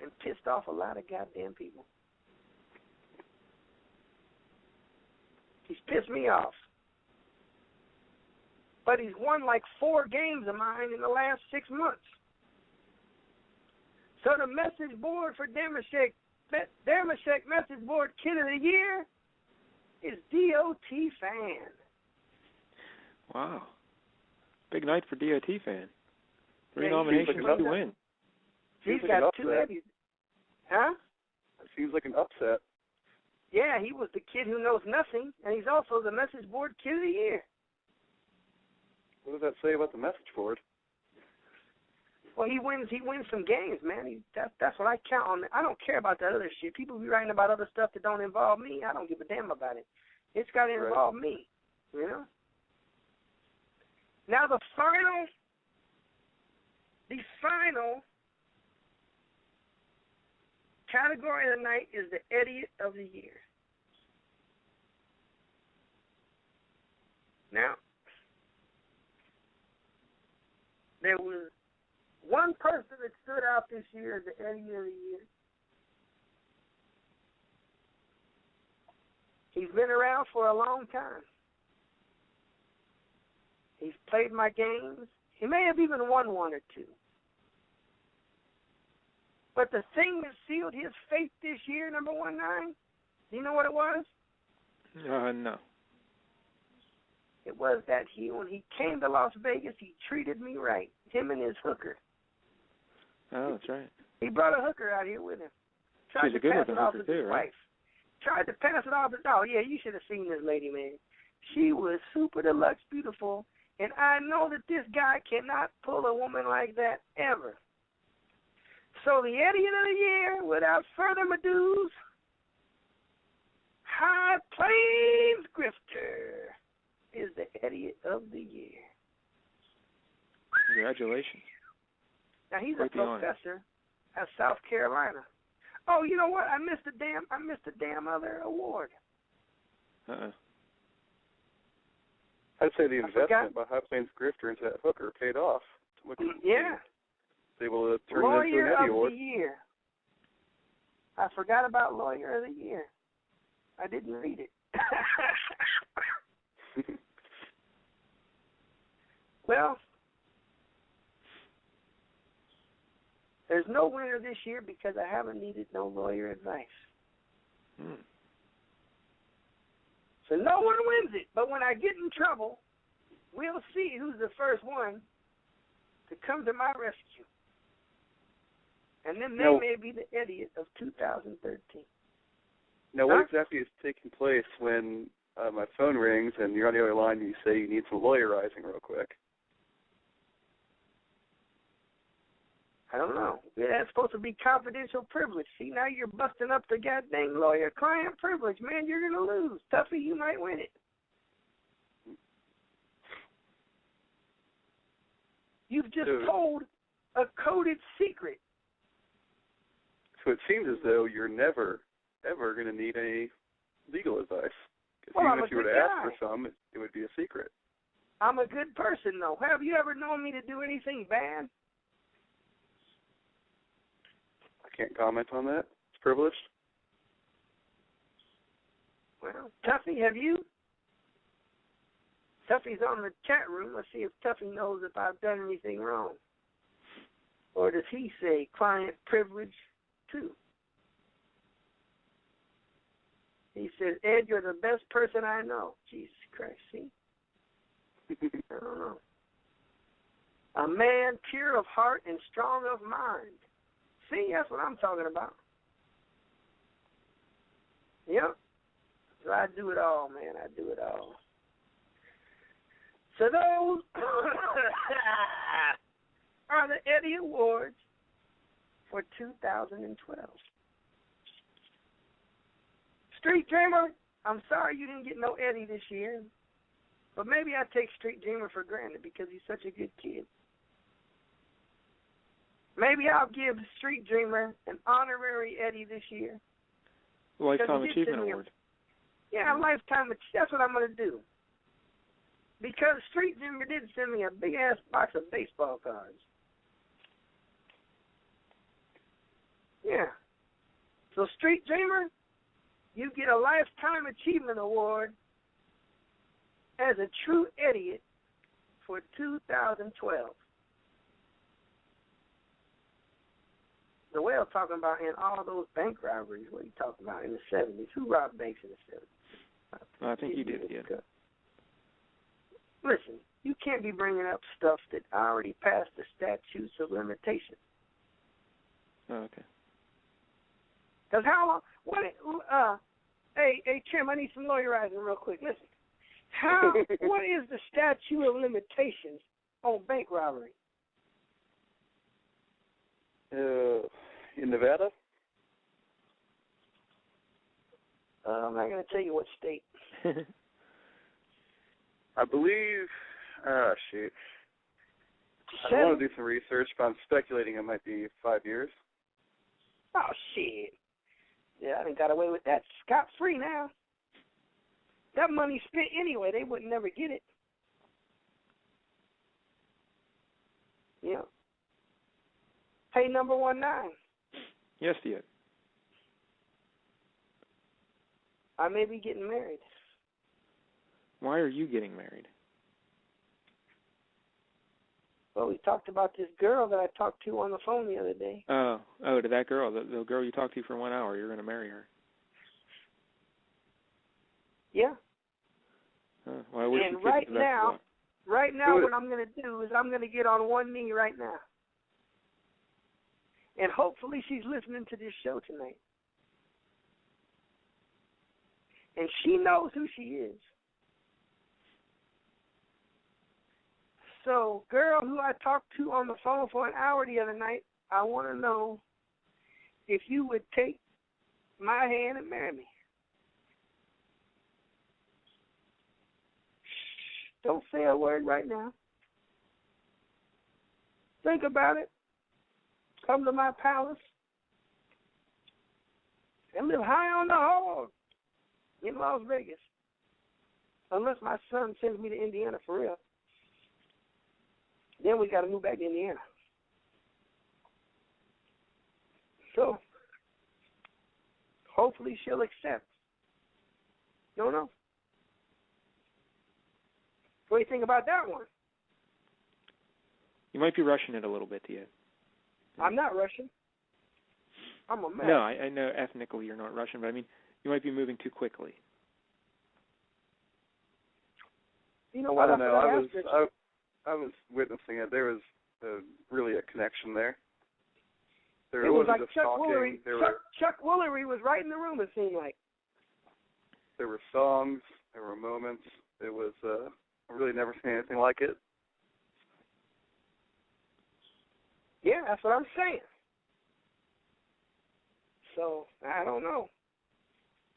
and pissed off a lot of goddamn people. He's pissed me off. But he's won like 4 games of mine in the last 6 months. So the message board for Damashek Message Board Kid of the Year is DOT Fan. Wow. Big night for DOT Fan. 3 nominations, 2 wins. He's got 2 Eddies. Huh? It seems like an upset. Yeah, he was the kid who knows nothing, and he's also the Message Board Kid of the Year. What does that say about the message board? Well, he wins some games, man. That's what I count on. I don't care about that other shit. People be writing about other stuff that don't involve me. I don't give a damn about it. It's got to involve me, you know? Now, the final category of the night is the Idiot of the Year. Now, there was one person that stood out this year as the Idiot of the Year. He's been around for a long time. He's played my games. He may have even won 1 or 2. But the thing that sealed his fate this year, number 19, do you know what it was? No. It was that when he came to Las Vegas, he treated me right, him and his hooker. Oh, that's right. He brought a hooker out here with him. She's a good looking hooker too, right? Tried to pass it off. Oh, yeah, you should have seen this lady, man. She was super deluxe beautiful, and I know that this guy cannot pull a woman like that ever. So the Idiot of the Year, without further ado, High Plains Grifter is the Idiot of the Year. Congratulations. Now, he's a professor at South Carolina. Oh, you know what? I missed the damn other award. I'd say the investment by High Plains Grifter into that hooker paid off. Yeah. They able to turn it into an Eddie Award. Lawyer of the Year. I forgot about Lawyer of the Year. I didn't read it. Well, there's no winner this year because I haven't needed no lawyer advice. So no one wins it. But when I get in trouble, we'll see who's the first one to come to my rescue. And then they may be the idiot of 2013. Now, what exactly is taking place when my phone rings and you're on the other line and you say you need some lawyerizing real quick? I don't know. That's supposed to be confidential privilege. See, now you're busting up the goddamn lawyer-client privilege. Man, you're going to lose. Tuffy, you might win it. You've just told a coded secret. So it seems as though you're never, ever going to need any legal advice. Because even if you were to ask for some, it would be a secret. I'm a good person, though. Have you ever known me to do anything bad? I can't comment on that. It's privileged. Well, Tuffy, have you? Tuffy's on the chat room. Let's see if Tuffy knows if I've done anything wrong. Or does he say client privilege too? He says, Ed, you're the best person I know. Jesus Christ, see? I don't know. A man pure of heart and strong of mind. See, that's what I'm talking about. Yep. So I do it all, man. I do it all. So those are the Eddie Awards for 2012. Street Dreamer, I'm sorry you didn't get no Eddie this year, but maybe I take Street Dreamer for granted because he's such a good kid. Maybe I'll give Street Dreamer an honorary Eddie this year. Lifetime Achievement Award. Yeah, Lifetime Achievement. That's what I'm going to do. Because Street Dreamer did send me a big-ass box of baseball cards. Yeah. So, Street Dreamer, you get a Lifetime Achievement Award as a true idiot for 2012. The Whale talking about in all those bank robberies. What are you talking about in the 70s? Who robbed banks in the 70s? I think you did, yeah. Listen, you can't be bringing up stuff that already passed the statutes of limitation. Oh, okay. Because how long? Hey, Tim, I need some lawyerizing real quick. Listen, what is the statute of limitations on bank robbery? In Nevada? I'm not going to tell you what state. I believe, shoot. I want to do some research, but I'm speculating it might be 5 years. Oh, shit. Yeah, I done got away with that scot-free now. That money spent anyway, they would never get it. Yeah. Hey, number 19. Yes, dear. I may be getting married. Why are you getting married? Well, we talked about this girl that I talked to on the phone the other day. Oh, to that girl, the girl you talked to for 1 hour. You're going to marry her. Yeah. Well, I wish and right now, what I'm going to do is I'm going to get on one knee right now. And hopefully she's listening to this show tonight. And she knows who she is. So, girl who I talked to on the phone for an hour the other night, I want to know if you would take my hand and marry me. Shh, don't say a word right now. Think about it. Come to my palace and live high on the hog in Las Vegas. unless my son sends me to Indiana for real. Then we got to move back to Indiana. So, hopefully she'll accept. Don't know. What do you think about that one? You might be rushing it a little bit, Tia. I'm not rushing. I'm a mess. No, I know ethnically you're not Russian, but I mean, you might be moving too quickly. You know what? I don't know. I was witnessing it. There was really a connection there. It was like Chuck Woolery. Chuck Woolery was right in the room, it seemed like. There were songs. There were moments. It was, I really never seen anything like it. Yeah, that's what I'm saying. So, I don't know.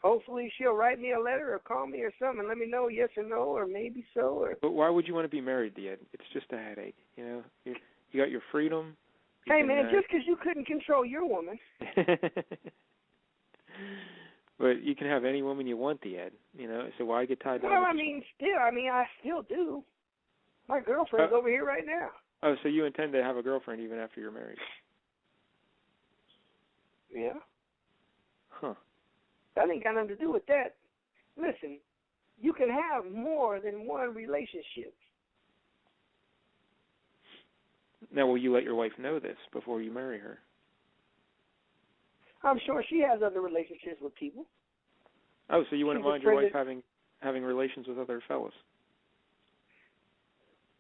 Hopefully she'll write me a letter or call me or something and let me know yes or no or maybe so. Or. But why would you want to be married, Ed? It's just a headache. You know, you got your freedom. Hey, man, just because you couldn't control your woman. But you can have any woman you want, Ed. You know, so why get tied down? Well, I still do. My girlfriend's over here right now. Oh, so you intend to have a girlfriend even after you're married? Yeah. Huh. That ain't got nothing to do with that. Listen, you can have more than one relationship. Now, will you let your wife know this before you marry her? I'm sure she has other relationships with people. Oh, so you wouldn't mind your wife having relations with other fellas?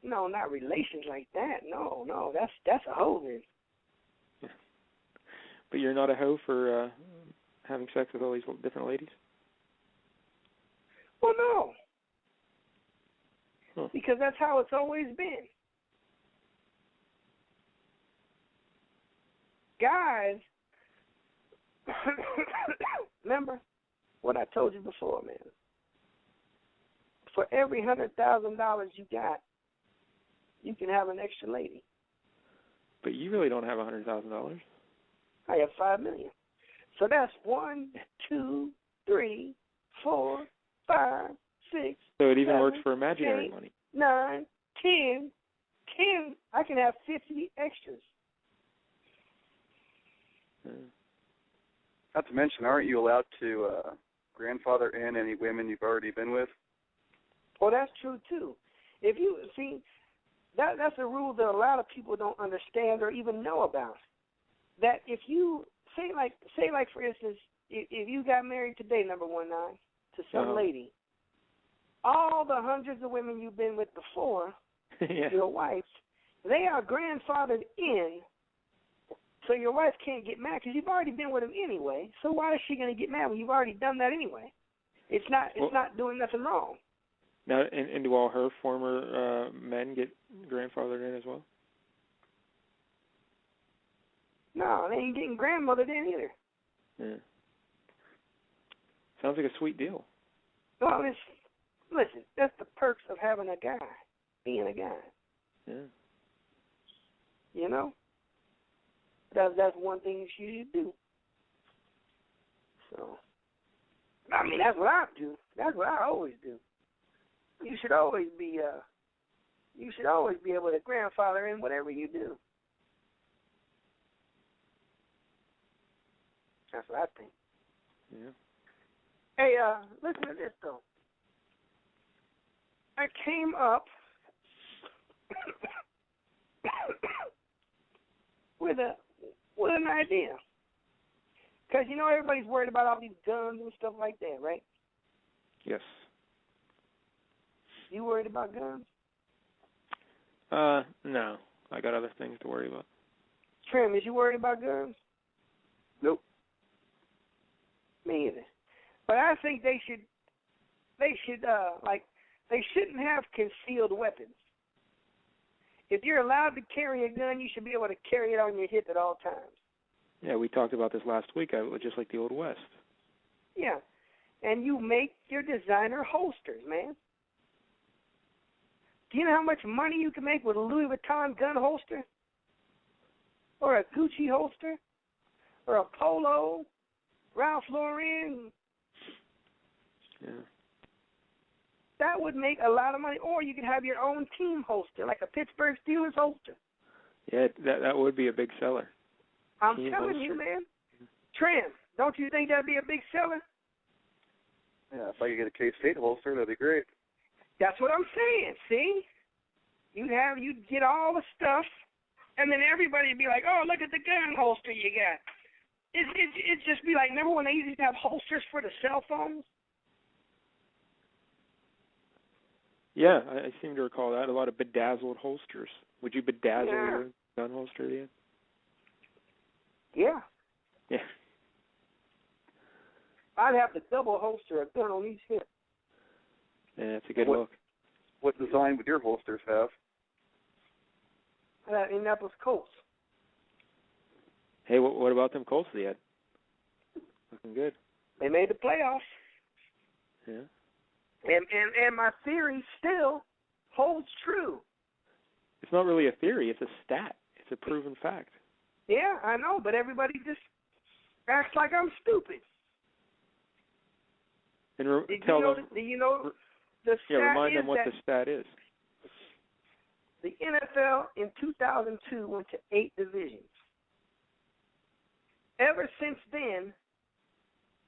No, not relations like that. No, that's a hoe then. Yeah. But you're not a hoe for having sex with all these different ladies? Well, no. Huh. Because that's how it's always been. Guys, remember what I told you before, man. For every $100,000 you got, you can have an extra lady. But you really don't have $100,000. I have $5 million. So that's 1, 2, 3, 4, 5, 6. So it even 7, works for imaginary 8, money. 9, 10. I can have 50 extras. Not to mention, aren't you allowed to grandfather in any women you've already been with? Well, that's true too. If you see, that's a rule that a lot of people don't understand or even know about. That if you say like for instance, if you got married today, number 19, to some lady, all the hundreds of women you've been with before, your wife, they are grandfathered in. So your wife can't get mad because you've already been with him anyway. So why is she going to get mad when you've already done that anyway? It's not doing nothing wrong. Now, and do all her former men get grandfathered in as well? No, they ain't getting grandmothered in either. Yeah. Sounds like a sweet deal. Well, listen, that's the perks of having a guy, being a guy. Yeah. You know? That's one thing you should do. So, I mean, that's what I do. That's what I always do. You should always be able to grandfather in whatever you do. That's what I think. Yeah. Hey, listen to this though. I came up with an idea. Because, you know, everybody's worried about all these guns and stuff like that, right? Yes. You worried about guns? No. I got other things to worry about. Trim, is you worried about guns? Nope. Me either. But I think they shouldn't have concealed weapons. If you're allowed to carry a gun, you should be able to carry it on your hip at all times. Yeah, we talked about this last week, just like the Old West. Yeah. And you make your designer holsters, man. Do you know how much money you can make with a Louis Vuitton gun holster? Or a Gucci holster? Or a Polo? Ralph Lauren? Yeah. that would make a lot of money. Or you could have your own team holster, like a Pittsburgh Steelers holster. Yeah, that would be a big seller. I'm telling you, man. Trim, don't you think that'd be a big seller? Yeah, if I could get a K-State holster, that'd be great. That's what I'm saying. See, you'd get all the stuff, and then everybody'd be like, "Oh, look at the gun holster you got." It'd just be like, remember when they used to have holsters for the cell phones? Yeah, I seem to recall that. A lot of bedazzled holsters. Would you bedazzle your gun holster yet? Yeah. Yeah. I'd have to double holster a gun on each hip. Yeah, that's a good look. What design would your holsters have? Indianapolis Colts. Hey, what about them Colts yet? Looking good. They made the playoffs. Yeah. And my theory still holds true. It's not really a theory. It's a stat. It's a proven fact. Yeah, I know, but everybody just acts like I'm stupid. And do you know the stat remind is them what the stat is. The NFL in 2002 went to 8 divisions. Ever since then,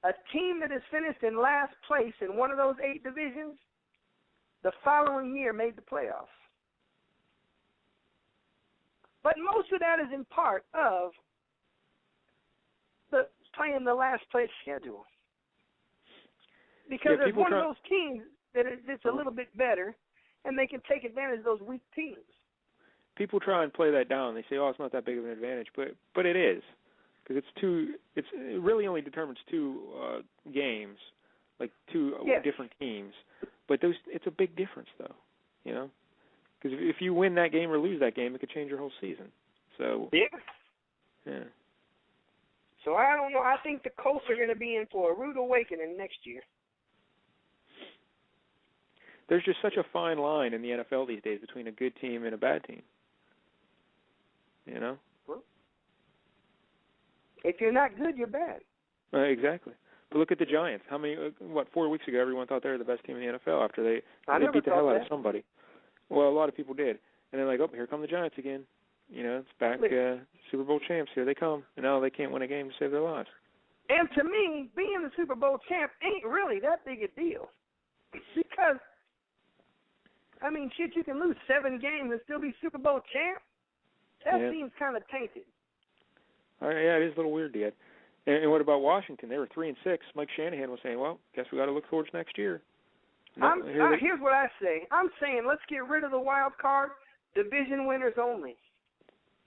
a team that has finished in last place in one of those 8 divisions, the following year made the playoffs. But most of that is in part of playing the last place schedule. Because there's one of those teams that's a little bit better, and they can take advantage of those weak teams. People try and play that down. They say, "Oh, it's not that big of an advantage," but it is, because it really only determines 2 games, like 2 different teams. But it's a big difference, though, you know, because if you win that game or lose that game, it could change your whole season. So yeah. So I don't know. I think the Colts are going to be in for a rude awakening next year. There's just such a fine line in the NFL these days between a good team and a bad team. You know? If you're not good, you're bad. Exactly. But look at the Giants. 4 weeks ago, everyone thought they were the best team in the NFL after they beat the hell out of somebody. Well, a lot of people did. And they're like, oh, here come the Giants again. You know, it's back, Super Bowl champs. Here they come. And now they can't win a game to save their lives. And to me, being the Super Bowl champ ain't really that big a deal. Because, I mean, shit, you can lose 7 games and still be Super Bowl champ. That seems kind of tainted. Yeah, it is a little weird, Dad. And what about Washington? They were 3-6. Mike Shanahan was saying, well, guess we got to look towards next year. Here's what I say. I'm saying let's get rid of the wild card, division winners only.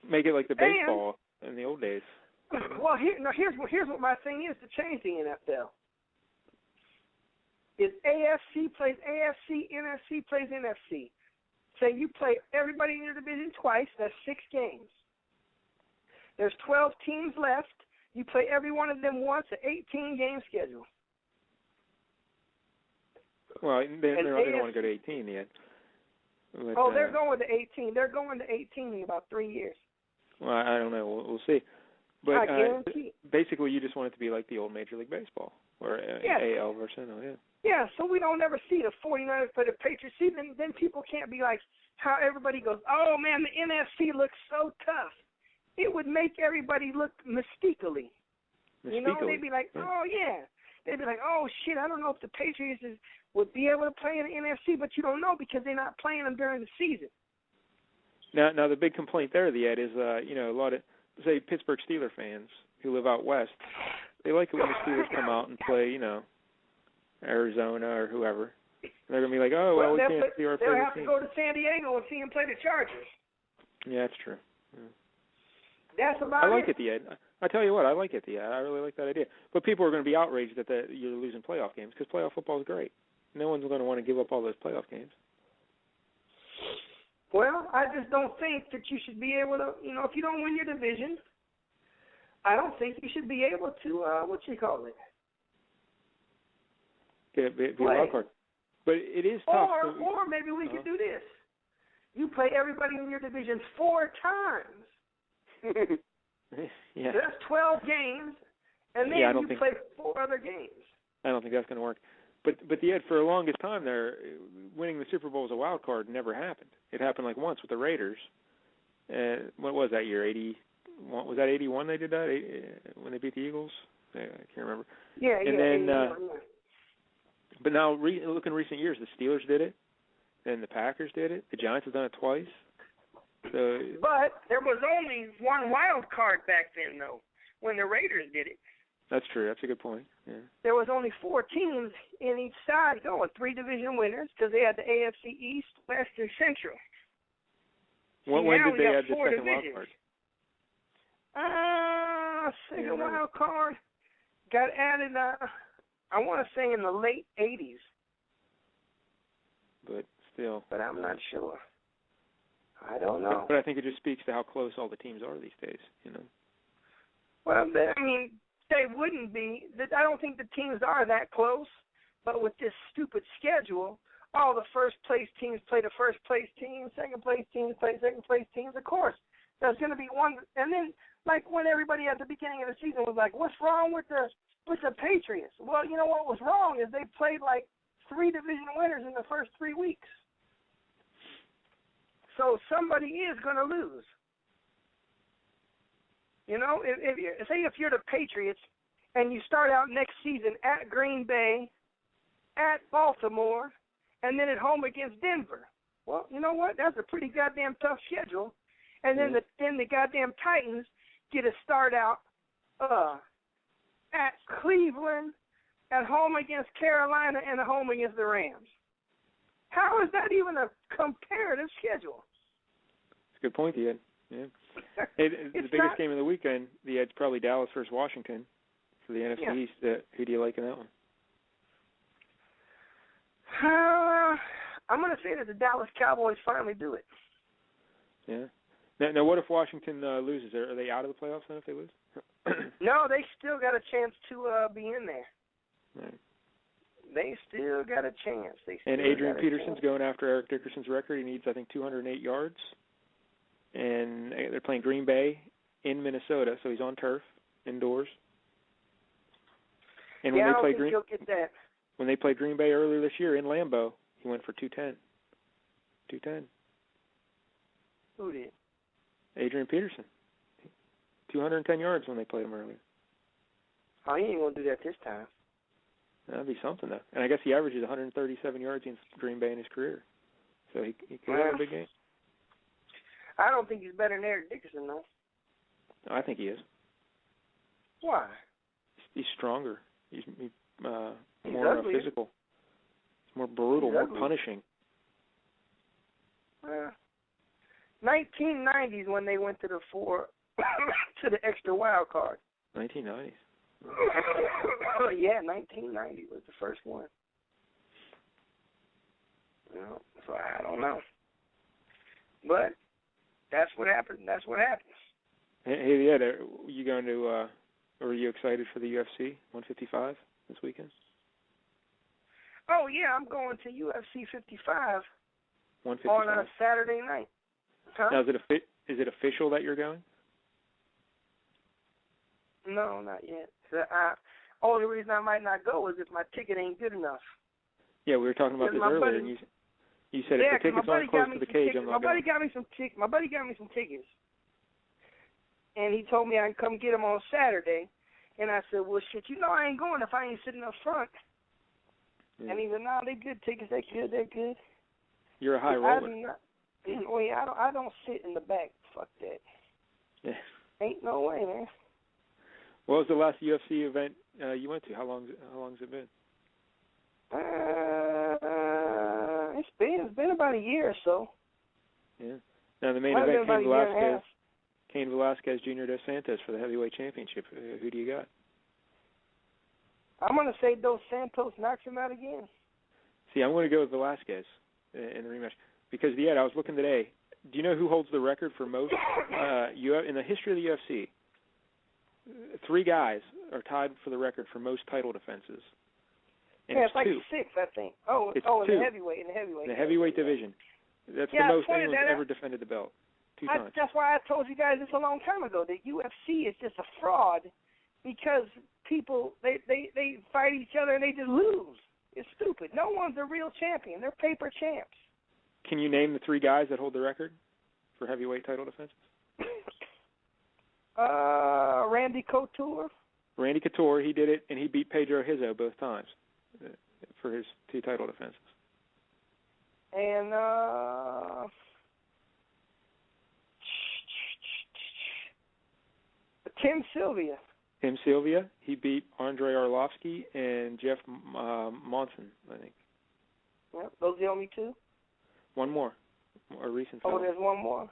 Make it like the baseball in the old days. Well, here's what my thing is to change the NFL. Is AFC plays AFC, NFC plays NFC. Say you play everybody in your division twice, that's 6 games. There's 12 teams left. You play every one of them once, an 18-game schedule. Well, they don't want to go to 18 yet. But, they're going to 18. They're going to 18 in about 3 years. Well, I don't know. We'll see. But I guarantee. Basically, you just want it to be like the old Major League Baseball or AL versus NL, yeah. Yeah, so we don't ever see the 49ers play the Patriots. See, then people can't be like how everybody goes, oh, man, the NFC looks so tough. It would make everybody look mystically. You know, they'd be like, oh, yeah. They'd be like, oh, shit, I don't know if the Patriots would be able to play in the NFC, but you don't know because they're not playing them during the season. Now the big complaint there, Ed, is, a lot of, say, Pittsburgh Steelers fans who live out west, they like it when the Steelers come out and play, Arizona or whoever. And they're going to be like, oh, well we can't see our favorite team. They'll have to go to San Diego and see them play the Chargers. Yeah, that's true. Yeah. That's about it. I like it, Ed. I tell you what, I like it, Ed. I really like that idea. But people are going to be outraged that you're losing playoff games because playoff football is great. No one's going to want to give up all those playoff games. Well, I just don't think that you should be able to, if you don't win your division, I don't think you should be able to, Be a wild card. But it is tough. Or maybe we could do this. You play everybody in your division 4 times. Yeah. So that's 12 games, and then you play 4 other games. I don't think that's going to work. But the for the longest time there, winning the Super Bowl as a wild card never happened. It happened like once with the Raiders. What was that year? 81? Was that 81 they did that when they beat the Eagles? I can't remember. Yeah, and then, 81, but now look in recent years, the Steelers did it, then the Packers did it, the Giants have done it twice. So, but there was only one wild card back then, though, when the Raiders did it. That's true. That's a good point. Yeah. There was only 4 teams in each side going, 3 division winners, because they had the AFC East, West, and Central. When did they add the second wild card? Second wild card got added, I want to say in the late 80s. But still. But I'm not sure. I don't know. But I think it just speaks to how close all the teams are these days, you know. Well, I mean, they wouldn't be. I don't think the teams are that close. But with this stupid schedule, all the first-place teams play the first-place teams, second-place teams play second-place teams. Of course, there's going to be one. And then, like when everybody at the beginning of the season was like, what's wrong with the Patriots? Well, you know what was wrong is they played like 3 division winners in the first 3 weeks. So somebody is going to lose. You know, if you're the Patriots and you start out next season at Green Bay, at Baltimore, and then at home against Denver. Well, you know what? That's a pretty goddamn tough schedule. And then the goddamn Titans get a start out at Cleveland, at home against Carolina, and at home against the Rams. How is that even a comparative schedule? That's a good point, Ed. Yeah. Hey, the biggest game of the weekend, the Ed's probably Dallas versus Washington for the NFC East. Who do you like in that one? I'm going to say that the Dallas Cowboys finally do it. Yeah. Now what if Washington loses? Are they out of the playoffs then if they lose? No, they still got a chance to be in there. Right. They still got a chance. And Adrian Peterson's going after Eric Dickerson's record. He needs, I think, 208 yards. And they're playing Green Bay in Minnesota, so he's on turf, indoors. And when they played he'll get that. When they played Green Bay earlier this year in Lambeau, he went for 210. 210. Who did? Adrian Peterson. 210 yards when they played him earlier. Oh, he ain't going to do that this time. That'd be something, though. And I guess he averages 137 yards against Green Bay in his career. So he could have a big game. I don't think he's better than Eric Dickerson, though. I think he is. Why? He's stronger. He's more physical. He's more brutal, more punishing. 1990s when they went to the to the extra wild card. 1990s. Yeah, 1990 was the first one. So I don't know. But that's what happened. That's what happens. Hey, yeah, you going to? Are you excited for the UFC 155 this weekend? Oh yeah, I'm going to UFC 55 155 on a Saturday night. Huh? Now, is it official that you're going? No, not yet. Only reason I might not go is if my ticket ain't good enough. Yeah, we were talking about this earlier, and you said if the tickets aren't close to the cage, I'm not going. My buddy got me some tickets, and he told me I can come get them on Saturday. And I said, well, shit, I ain't going if I ain't sitting up front. Yeah. And he said, no, they good tickets. They're good. You're a high roller. I don't sit in the back. Fuck that. Yeah. Ain't no way, man. What was the last UFC event you went to? How long's it been? It's been about a year or so. Yeah. Now the main event, Cain Velasquez Jr. Dos Santos for the heavyweight championship. Who do you got? I'm going to say Dos Santos knocks him out again. See, I'm going to go with Velasquez in the rematch because I was looking today. Do you know who holds the record for most in the history of the UFC? 3 guys are tied for the record for most title defenses. And it's like 2. 6, I think. In the heavyweight. In the heavyweight division. That's the most anyone's ever defended the belt. 2 times. That's why I told you guys this a long time ago. The UFC is just a fraud because people they fight each other and they just lose. It's stupid. No one's a real champion. They're paper champs. Can you name the 3 guys that hold the record for heavyweight title defenses? Randy Couture. Randy Couture, he did it, and he beat Pedro Hizo both times for his 2 title defenses. And Tim Sylvia. Tim Sylvia, he beat Andrei Arlovsky and Jeff Monson, I think. Yep, those are the only 2? One more, a recent Oh, film. there's one more.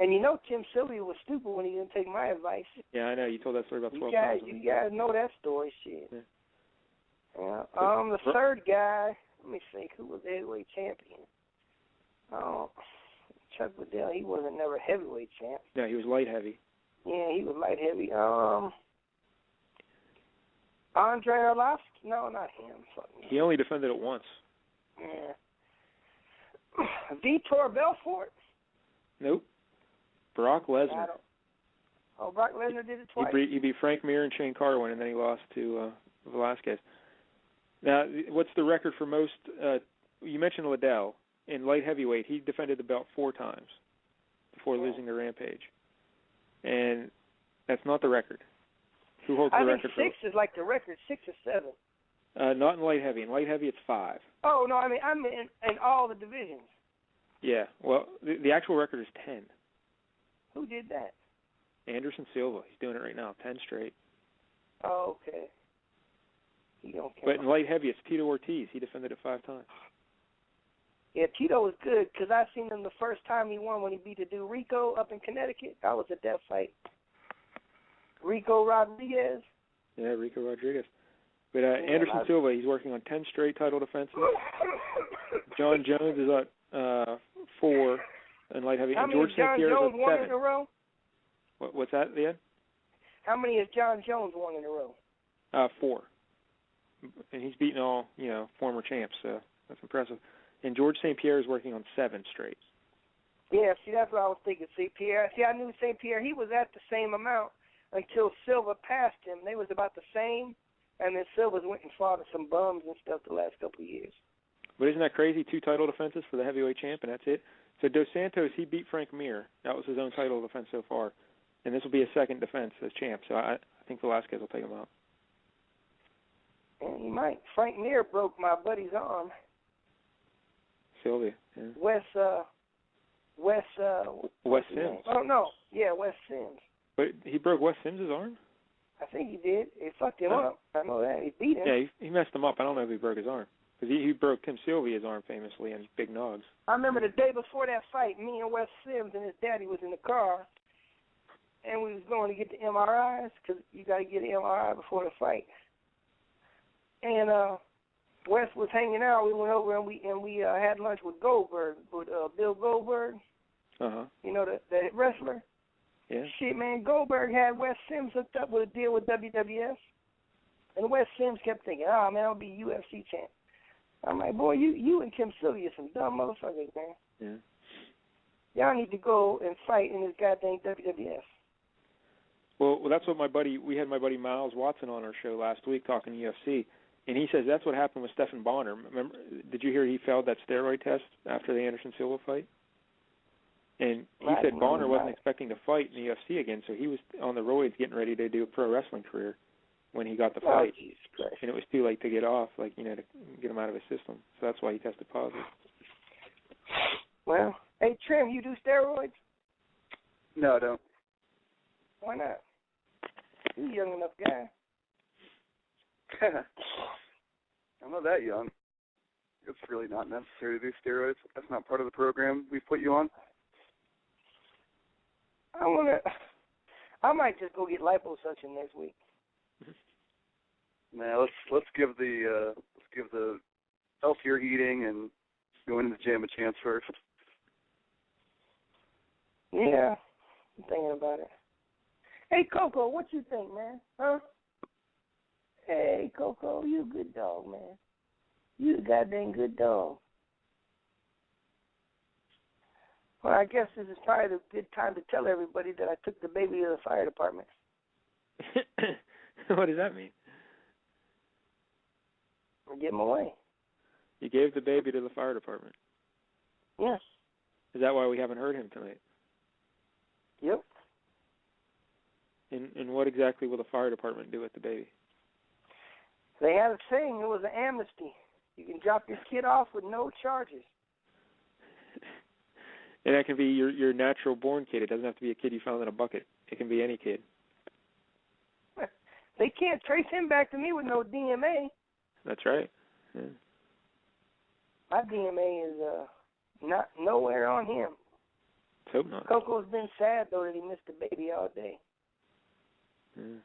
And you know Tim Sylvia was stupid when he didn't take my advice. Yeah, I know. You told that story about 12 times. You guys know that story, shit. Yeah. The third guy, let me think, who was the heavyweight champion? Oh, Chuck Liddell, he wasn't never heavyweight champ. No, he was light heavy. Yeah, he was light heavy. Andrei Arlovsky? No, not him. He only defended it once. Yeah. Vitor Belfort? Nope. Brock Lesnar. Brock Lesnar did it twice? He beat Frank Mir and Shane Carwin, and then he lost to Velasquez. Now, what's the record for most? You mentioned Liddell. In light heavyweight, he defended the belt 4 times before losing to Rampage. And that's not the record. Who holds the record? I think 6 is like the record, 6 or 7. Not in light heavy. In light heavy, it's 5. Oh, no, I mean in all the divisions. Yeah, well, the actual record is 10. Who did that? Anderson Silva. He's doing it right now, 10 straight. Oh, okay. He don't care. But in light heavy, it's Tito Ortiz. He defended it 5 times. Yeah, Tito was good because I seen him the first time he won when he beat the dude Rico up in Connecticut. That was a death fight. Rico Rodriguez. Yeah, Rico Rodriguez. But Anderson Silva, he's working on 10 straight title defenses. John Jones is at 4 in light heavy. How and many George has John St. Pierre Jones is won 7. in a row? What's that, Leon? How many has John Jones won in a row? 4. And he's beaten all, former champs, so that's impressive. And George St. Pierre is working on 7 straight. Yeah, see, that's what I was thinking. St. Pierre. See, I knew St. Pierre, he was at the same amount until Silva passed him. They was about the same, and then Silva went and fought some bums and stuff the last couple of years. But isn't that crazy? 2 title defenses for the heavyweight champ, and that's it. So Dos Santos, he beat Frank Mir. That was his own title defense so far. And this will be his second defense as champ, so I think Velasquez will take him out. And he might. Frank Mir broke my buddy's arm. Sylvia. Yeah. Wes Sims. Oh, no. Yeah, Wes Sims. But he broke Wes Sims' arm? I think he did. It fucked him up. I know that. He beat him. Yeah, he messed him up. I don't know if he broke his arm. Because he broke Tim Sylvia's arm famously on Big Nogs. I remember the day before that fight, me and Wes Sims and his daddy was in the car, and we was going to get the MRIs because you got to get an MRI before the fight. And Wes was hanging out. We went over and we had lunch with Goldberg, with Bill Goldberg. Uh-huh. You know, the wrestler? Yeah. Shit, man, Goldberg had Wes Sims hooked up with a deal with WWF. And Wes Sims kept thinking, man, I'll be UFC champ. I'm like, boy, you and Tim Sylvia some dumb motherfuckers, man. Yeah. Y'all need to go and fight in this goddamn WWF. Well, that's what we had my buddy Miles Watson on our show last week talking UFC, and he says that's what happened with Stephan Bonner. Remember, did you hear he failed that steroid test after the Anderson Silva fight? And he said Bonner wasn't expecting to fight in the UFC again, so he was on the roids getting ready to do a pro wrestling career when he got the fight. Jesus Christ. And it was too late to get off, to get him out of his system. So that's why he tested positive. Well, hey, Trim, you do steroids? No, I don't. Why not? You're a young enough guy. I'm not that young. It's really not necessary to do steroids. That's not part of the program we put you on. I might just go get liposuction next week. Nah, let's give the healthier eating and going to the gym a chance first. Yeah, I'm thinking about it. Hey, Coco, what you think, man? Huh? Hey, Coco, you a good dog, man. You a goddamn good dog. Well, I guess this is probably a good time to tell everybody that I took the baby to the fire department. What does that mean? Get him away. You gave the baby to the fire department. Yes. Is that why we haven't heard him tonight? Yep. And what exactly will the fire department do with the baby? They had a saying, it was an amnesty. You can drop your kid off with no charges. And that can be your natural born kid. It doesn't have to be a kid you found in a bucket. It can be any kid. They can't trace him back to me with no DNA. That's right. Yeah. My DNA is not nowhere on him. Let's hope not. Coco's been sad, though, that he missed the baby all day. Yeah.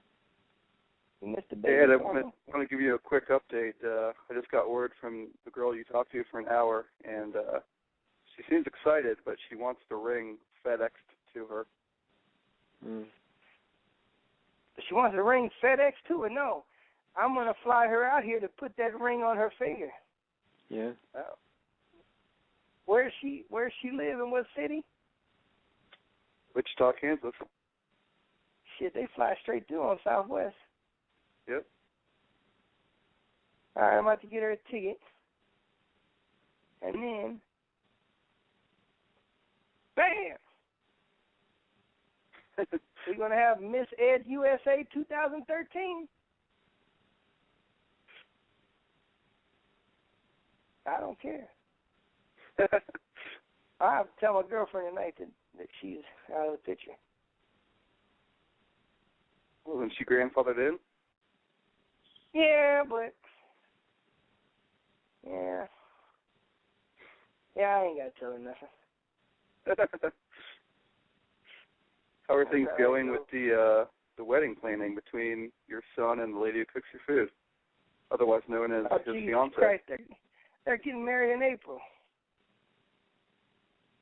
He missed the baby. Yeah, I want to give you a quick update. I just got word from the girl you talked to for an hour, and she seems excited, but she wants the ring FedExed to her. Mm. She wants the ring FedEx to her? No. I'm going to fly her out here to put that ring on her finger. Yeah. Oh. Where she live, in what city? Wichita, Kansas. Shit, they fly straight through on Southwest. Yep. All right, I'm about to get her a ticket. And then, bam! We're going to have Miss Ed USA 2013. I don't care. I have to tell my girlfriend tonight that she's out of the picture. Wasn't she grandfathered in? Yeah, but yeah, I ain't got to tell her nothing. How are things going with the wedding planning between your son and the lady who cooks your food, otherwise known as his fiance? Christ, they're getting married in April.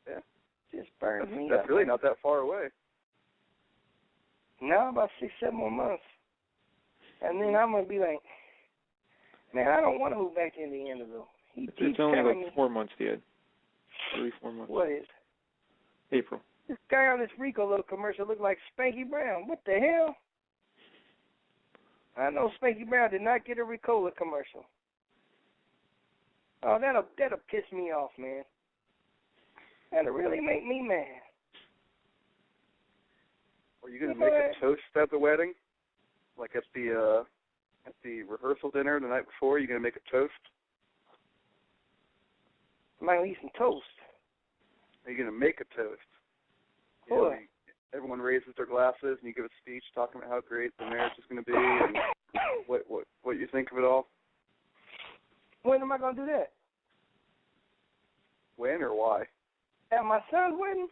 Yeah. Just burns me That's up. really not that far away. No, about 6-7 more months. And then I'm going to be like, man, I don't want to move back to Indianaville. It's only like 4 months, Dad. 3-4 months. What is? April. This guy on this Rico little commercial looked like Spanky Brown. What the hell? I know Spanky Brown did not get a Ricola commercial. Oh, that'll piss me off, man. That'll really make me mad. Are you going to make a toast at the wedding? Like at the rehearsal dinner the night before, you going to make a toast? I might eat some toast. Are you going to make a toast? You know, everyone raises their glasses and you give a speech talking about how great the marriage is going to be and what you think of it all. When am I going to do that? When or why? At my son's wedding?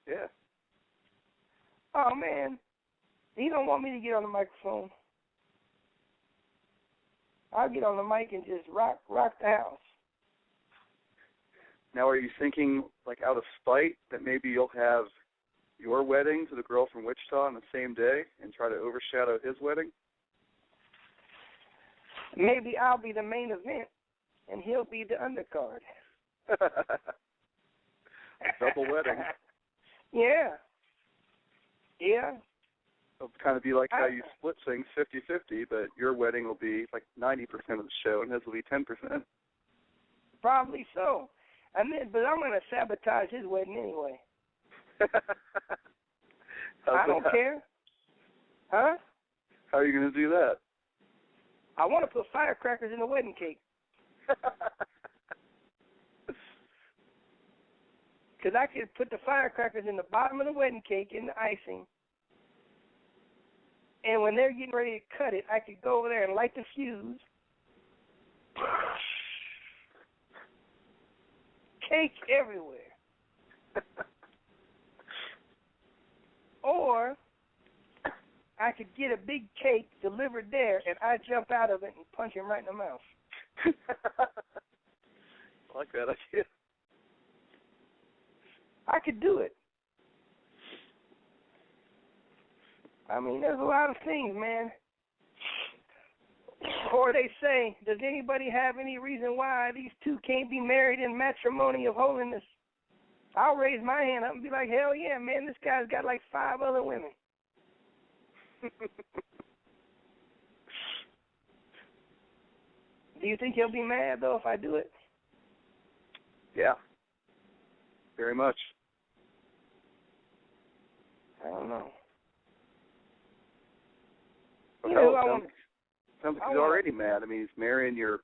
Yeah. Oh, man. He don't want me to get on the microphone. I'll get on the mic and just rock the house. Now, are you thinking, like, out of spite that maybe you'll have your wedding to the girl from Wichita on the same day and try to overshadow his wedding? Maybe I'll be the main event and he'll be the undercard. Double wedding. Yeah. Yeah. It'll kind of be like how you split things 50-50, but your wedding will be like 90% of the show and his will be 10%. Probably so. But I'm going to sabotage his wedding anyway. I don't care. Huh? How are you going to do that? I want to put firecrackers in the wedding cake. Because I could put the firecrackers in the bottom of the wedding cake in the icing. And when they're getting ready to cut it, I could go over there and light the fuse. Cake everywhere. Or I could get a big cake delivered there, and I jump out of it and punch him right in the mouth. I like that idea. I could do it. I mean, there's a lot of things, man. Or they say, does anybody have any reason why these two can't be married in matrimony of holiness? I'll raise my hand up and be like, hell yeah, man, this guy's got like 5 other women. Do you think he'll be mad, though, if I do it? Yeah. Very much. I don't know. Well, sounds like he's already mad. I mean, he's marrying your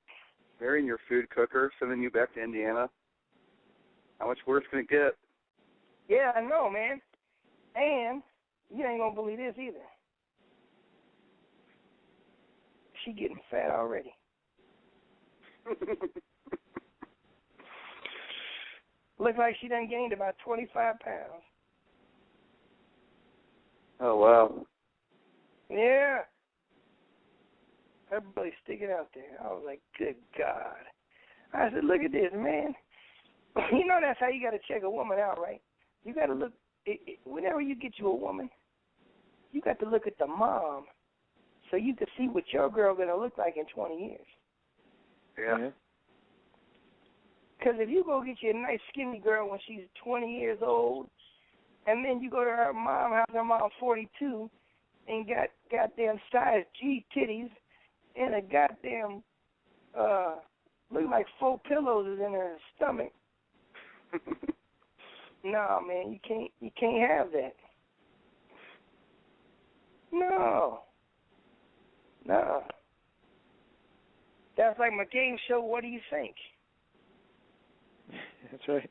food cooker, sending you back to Indiana. How much worse can it get? Yeah, I know, man. And you ain't gonna believe this either. She getting fat already. Looks like she done gained about 25 pounds. Oh, wow. Yeah. Her belly sticking out there. I was like, good God. I said, look at this, man. You know that's how you got to check a woman out, right? You got to look, whenever you get you a woman, you got to look at the mom so you can see what your girl going to look like in 20 years. Yeah. Because if you go get you a nice skinny girl when she's 20 years old, and then you go to her mom house, her mom's 42, and got goddamn size G titties, and a goddamn, look like 4 pillows is in her stomach. No, man, you can't have that. No. That's like my game show, What Do You Think? That's right.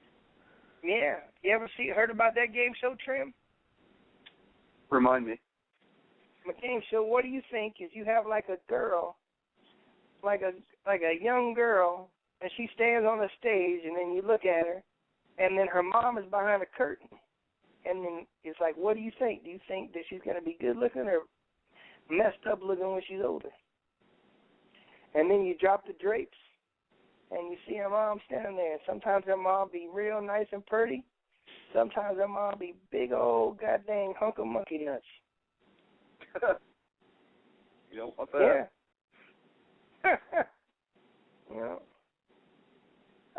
Yeah. You ever heard about that game show, Trim? Remind me. My game show, What Do You Think? Is you have like a girl, like a young girl, and she stands on the stage, and then you look at her, and then her mom is behind a curtain, and then it's like, what do you think? Do you think that she's going to be good looking or messed up looking when she's older? And then you drop the drapes, and you see her mom standing there. Sometimes her mom be real nice and pretty. Sometimes her mom be big old goddamn hunk of monkey nuts. You don't want that. Yeah. You know,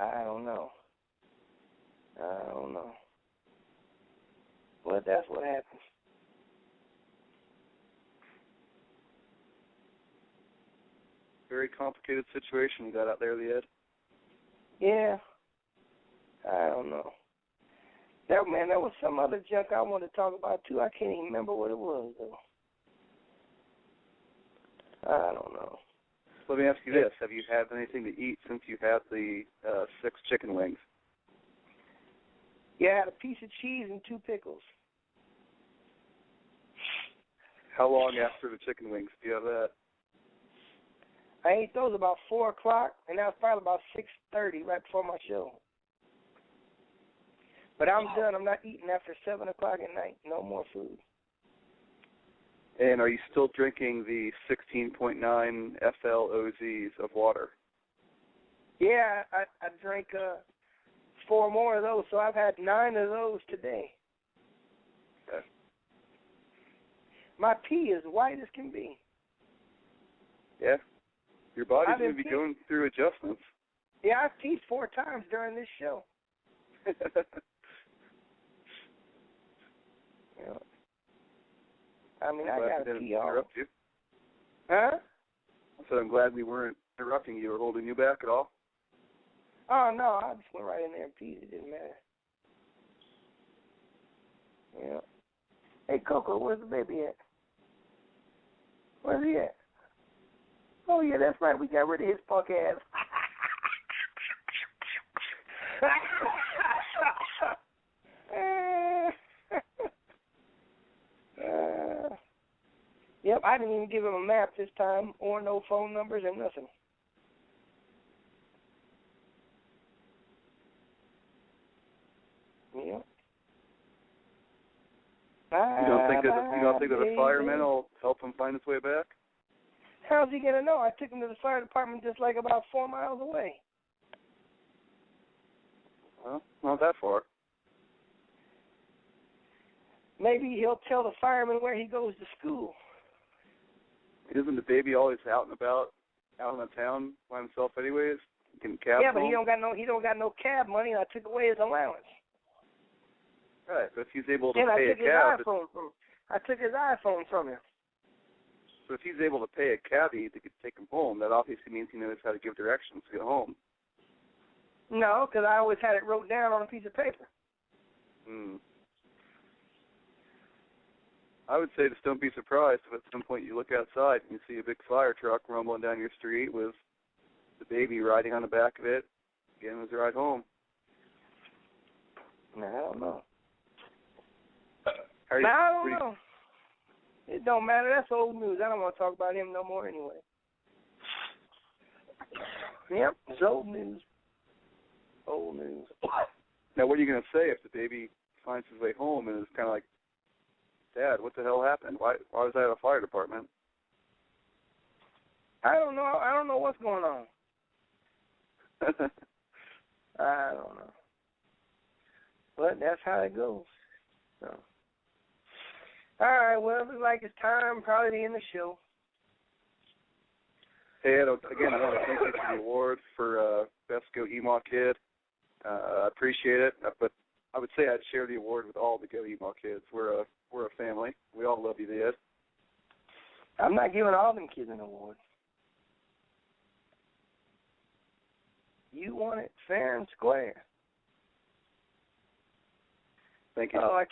I don't know. But that's what happens. Very complicated situation you got out there, Ed. Yeah. I don't know. There was some other junk I wanted to talk about, too. I can't even remember what it was, though. I don't know. Let me ask you this. Have you had anything to eat since you had the 6 chicken wings? Yeah, I had a piece of cheese and 2 pickles. How long after the chicken wings do you have that? I ate those about 4 o'clock, and that was probably about 6:30, right before my show. But I'm done. I'm not eating after 7 o'clock at night. No more food. And are you still drinking the 16.9 FLOZs of water? Yeah, I drank 4 more of those, so I've had 9 of those today. Okay. My pee is white as can be. Yeah. Your body's going to be going through adjustments. Yeah, I've peed 4 times during this show. Yeah. I mean, I got to pee off. You. Huh? I said I'm glad we weren't interrupting you or holding you back at all. Oh, no, I just went right in there and peed. It didn't matter. Yeah. Hey, Coco, where's the baby at? Where's he at? Oh, yeah, that's right. We got rid of his punk ass. Yep, I didn't even give him a map this time or no phone numbers or nothing. Yep. You don't think that the firemen will help him find his way back? How's he going to know? I took him to the fire department just like about 4 miles away. Well, not that far. Maybe he'll tell the fireman where he goes to school. Isn't the baby always out and about, out in the town by himself anyways? Getting cab Yeah, but home? he don't got no cab money, and I took away his allowance. Right, but if he's able to and pay a cab... I took his iPhone from him. So if he's able to pay a cabbie to take him home, that obviously means he knows how to give directions to get home. No, because I always had it wrote down on a piece of paper. I would say just don't be surprised if at some point you look outside and you see a big fire truck rumbling down your street with the baby riding on the back of it, getting his ride home. No, I don't know. I don't know. It don't matter. That's old news. I don't want to talk about him no more anyway. Yep, it's old news. Old news. Now, what are you going to say if the baby finds his way home and is kind of like, Dad, what the hell happened? Why was I at a fire department? I don't know. I don't know what's going on. I don't know. But that's how it goes. So. All right, well, it looks like it's time probably to end the show. Hey, Ed, again, I want to thank you for the award for Best Go Emaw Kid. I appreciate it, but I would say I'd share the award with all the Go Emaw kids. We're a family. We all love you, Ed. I'm not giving all them kids an award. You want it fair and square. Thank you. Oh, I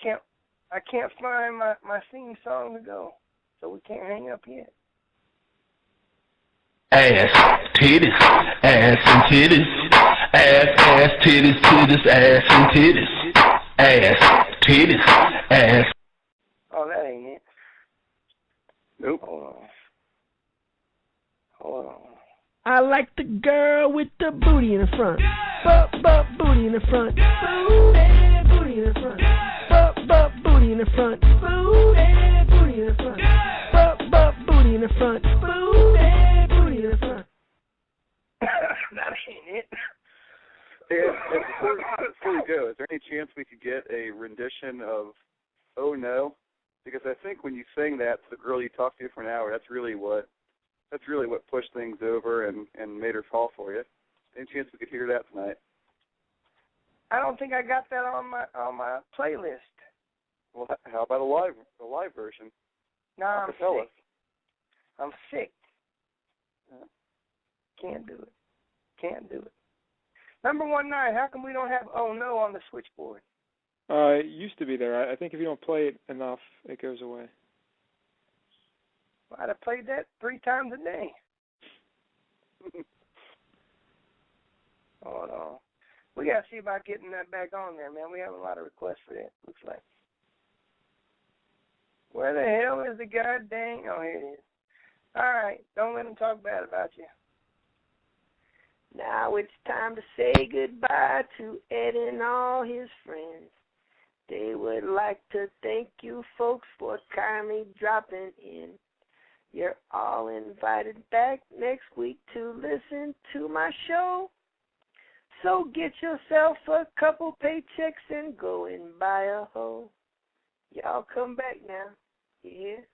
can't find my theme song to go, so we can't hang up yet. Ass, titties, ass and titties, ass, titties, titties, ass and titties, ass, titties, ass. Oh, that ain't it. Nope. Hold on. I like the girl with the booty in the front. Booty in the front. Booty in the front. Booty in the front. Booty in the front. Booty in the front. Booty in the front. That ain't it. Before we go, is there any chance we could get a rendition of "Oh No"? Because I think when you sang that to the girl you talked to for an hour, that's really what pushed things over and made her fall for you. Any chance we could hear that tonight? I don't think I got that on my playlist. Well, how about a live version? No, I'm sick. I'm sick. Can't do it. Number 19, how come we don't have "Oh No" on the switchboard? It used to be there. I think if you don't play it enough, it goes away. I'd have played that 3 times a day. Hold on. We got to see about getting that back on there, man. We have a lot of requests for that, looks like. Where the hell is the goddamn... Oh, here it is. All right. Don't let them talk bad about you. Now it's time to say goodbye to Ed and all his friends. They would like to thank you folks for kindly dropping in. You're all invited back next week to listen to my show. So get yourself a couple paychecks and go and buy a hoe. Y'all come back now. You hear?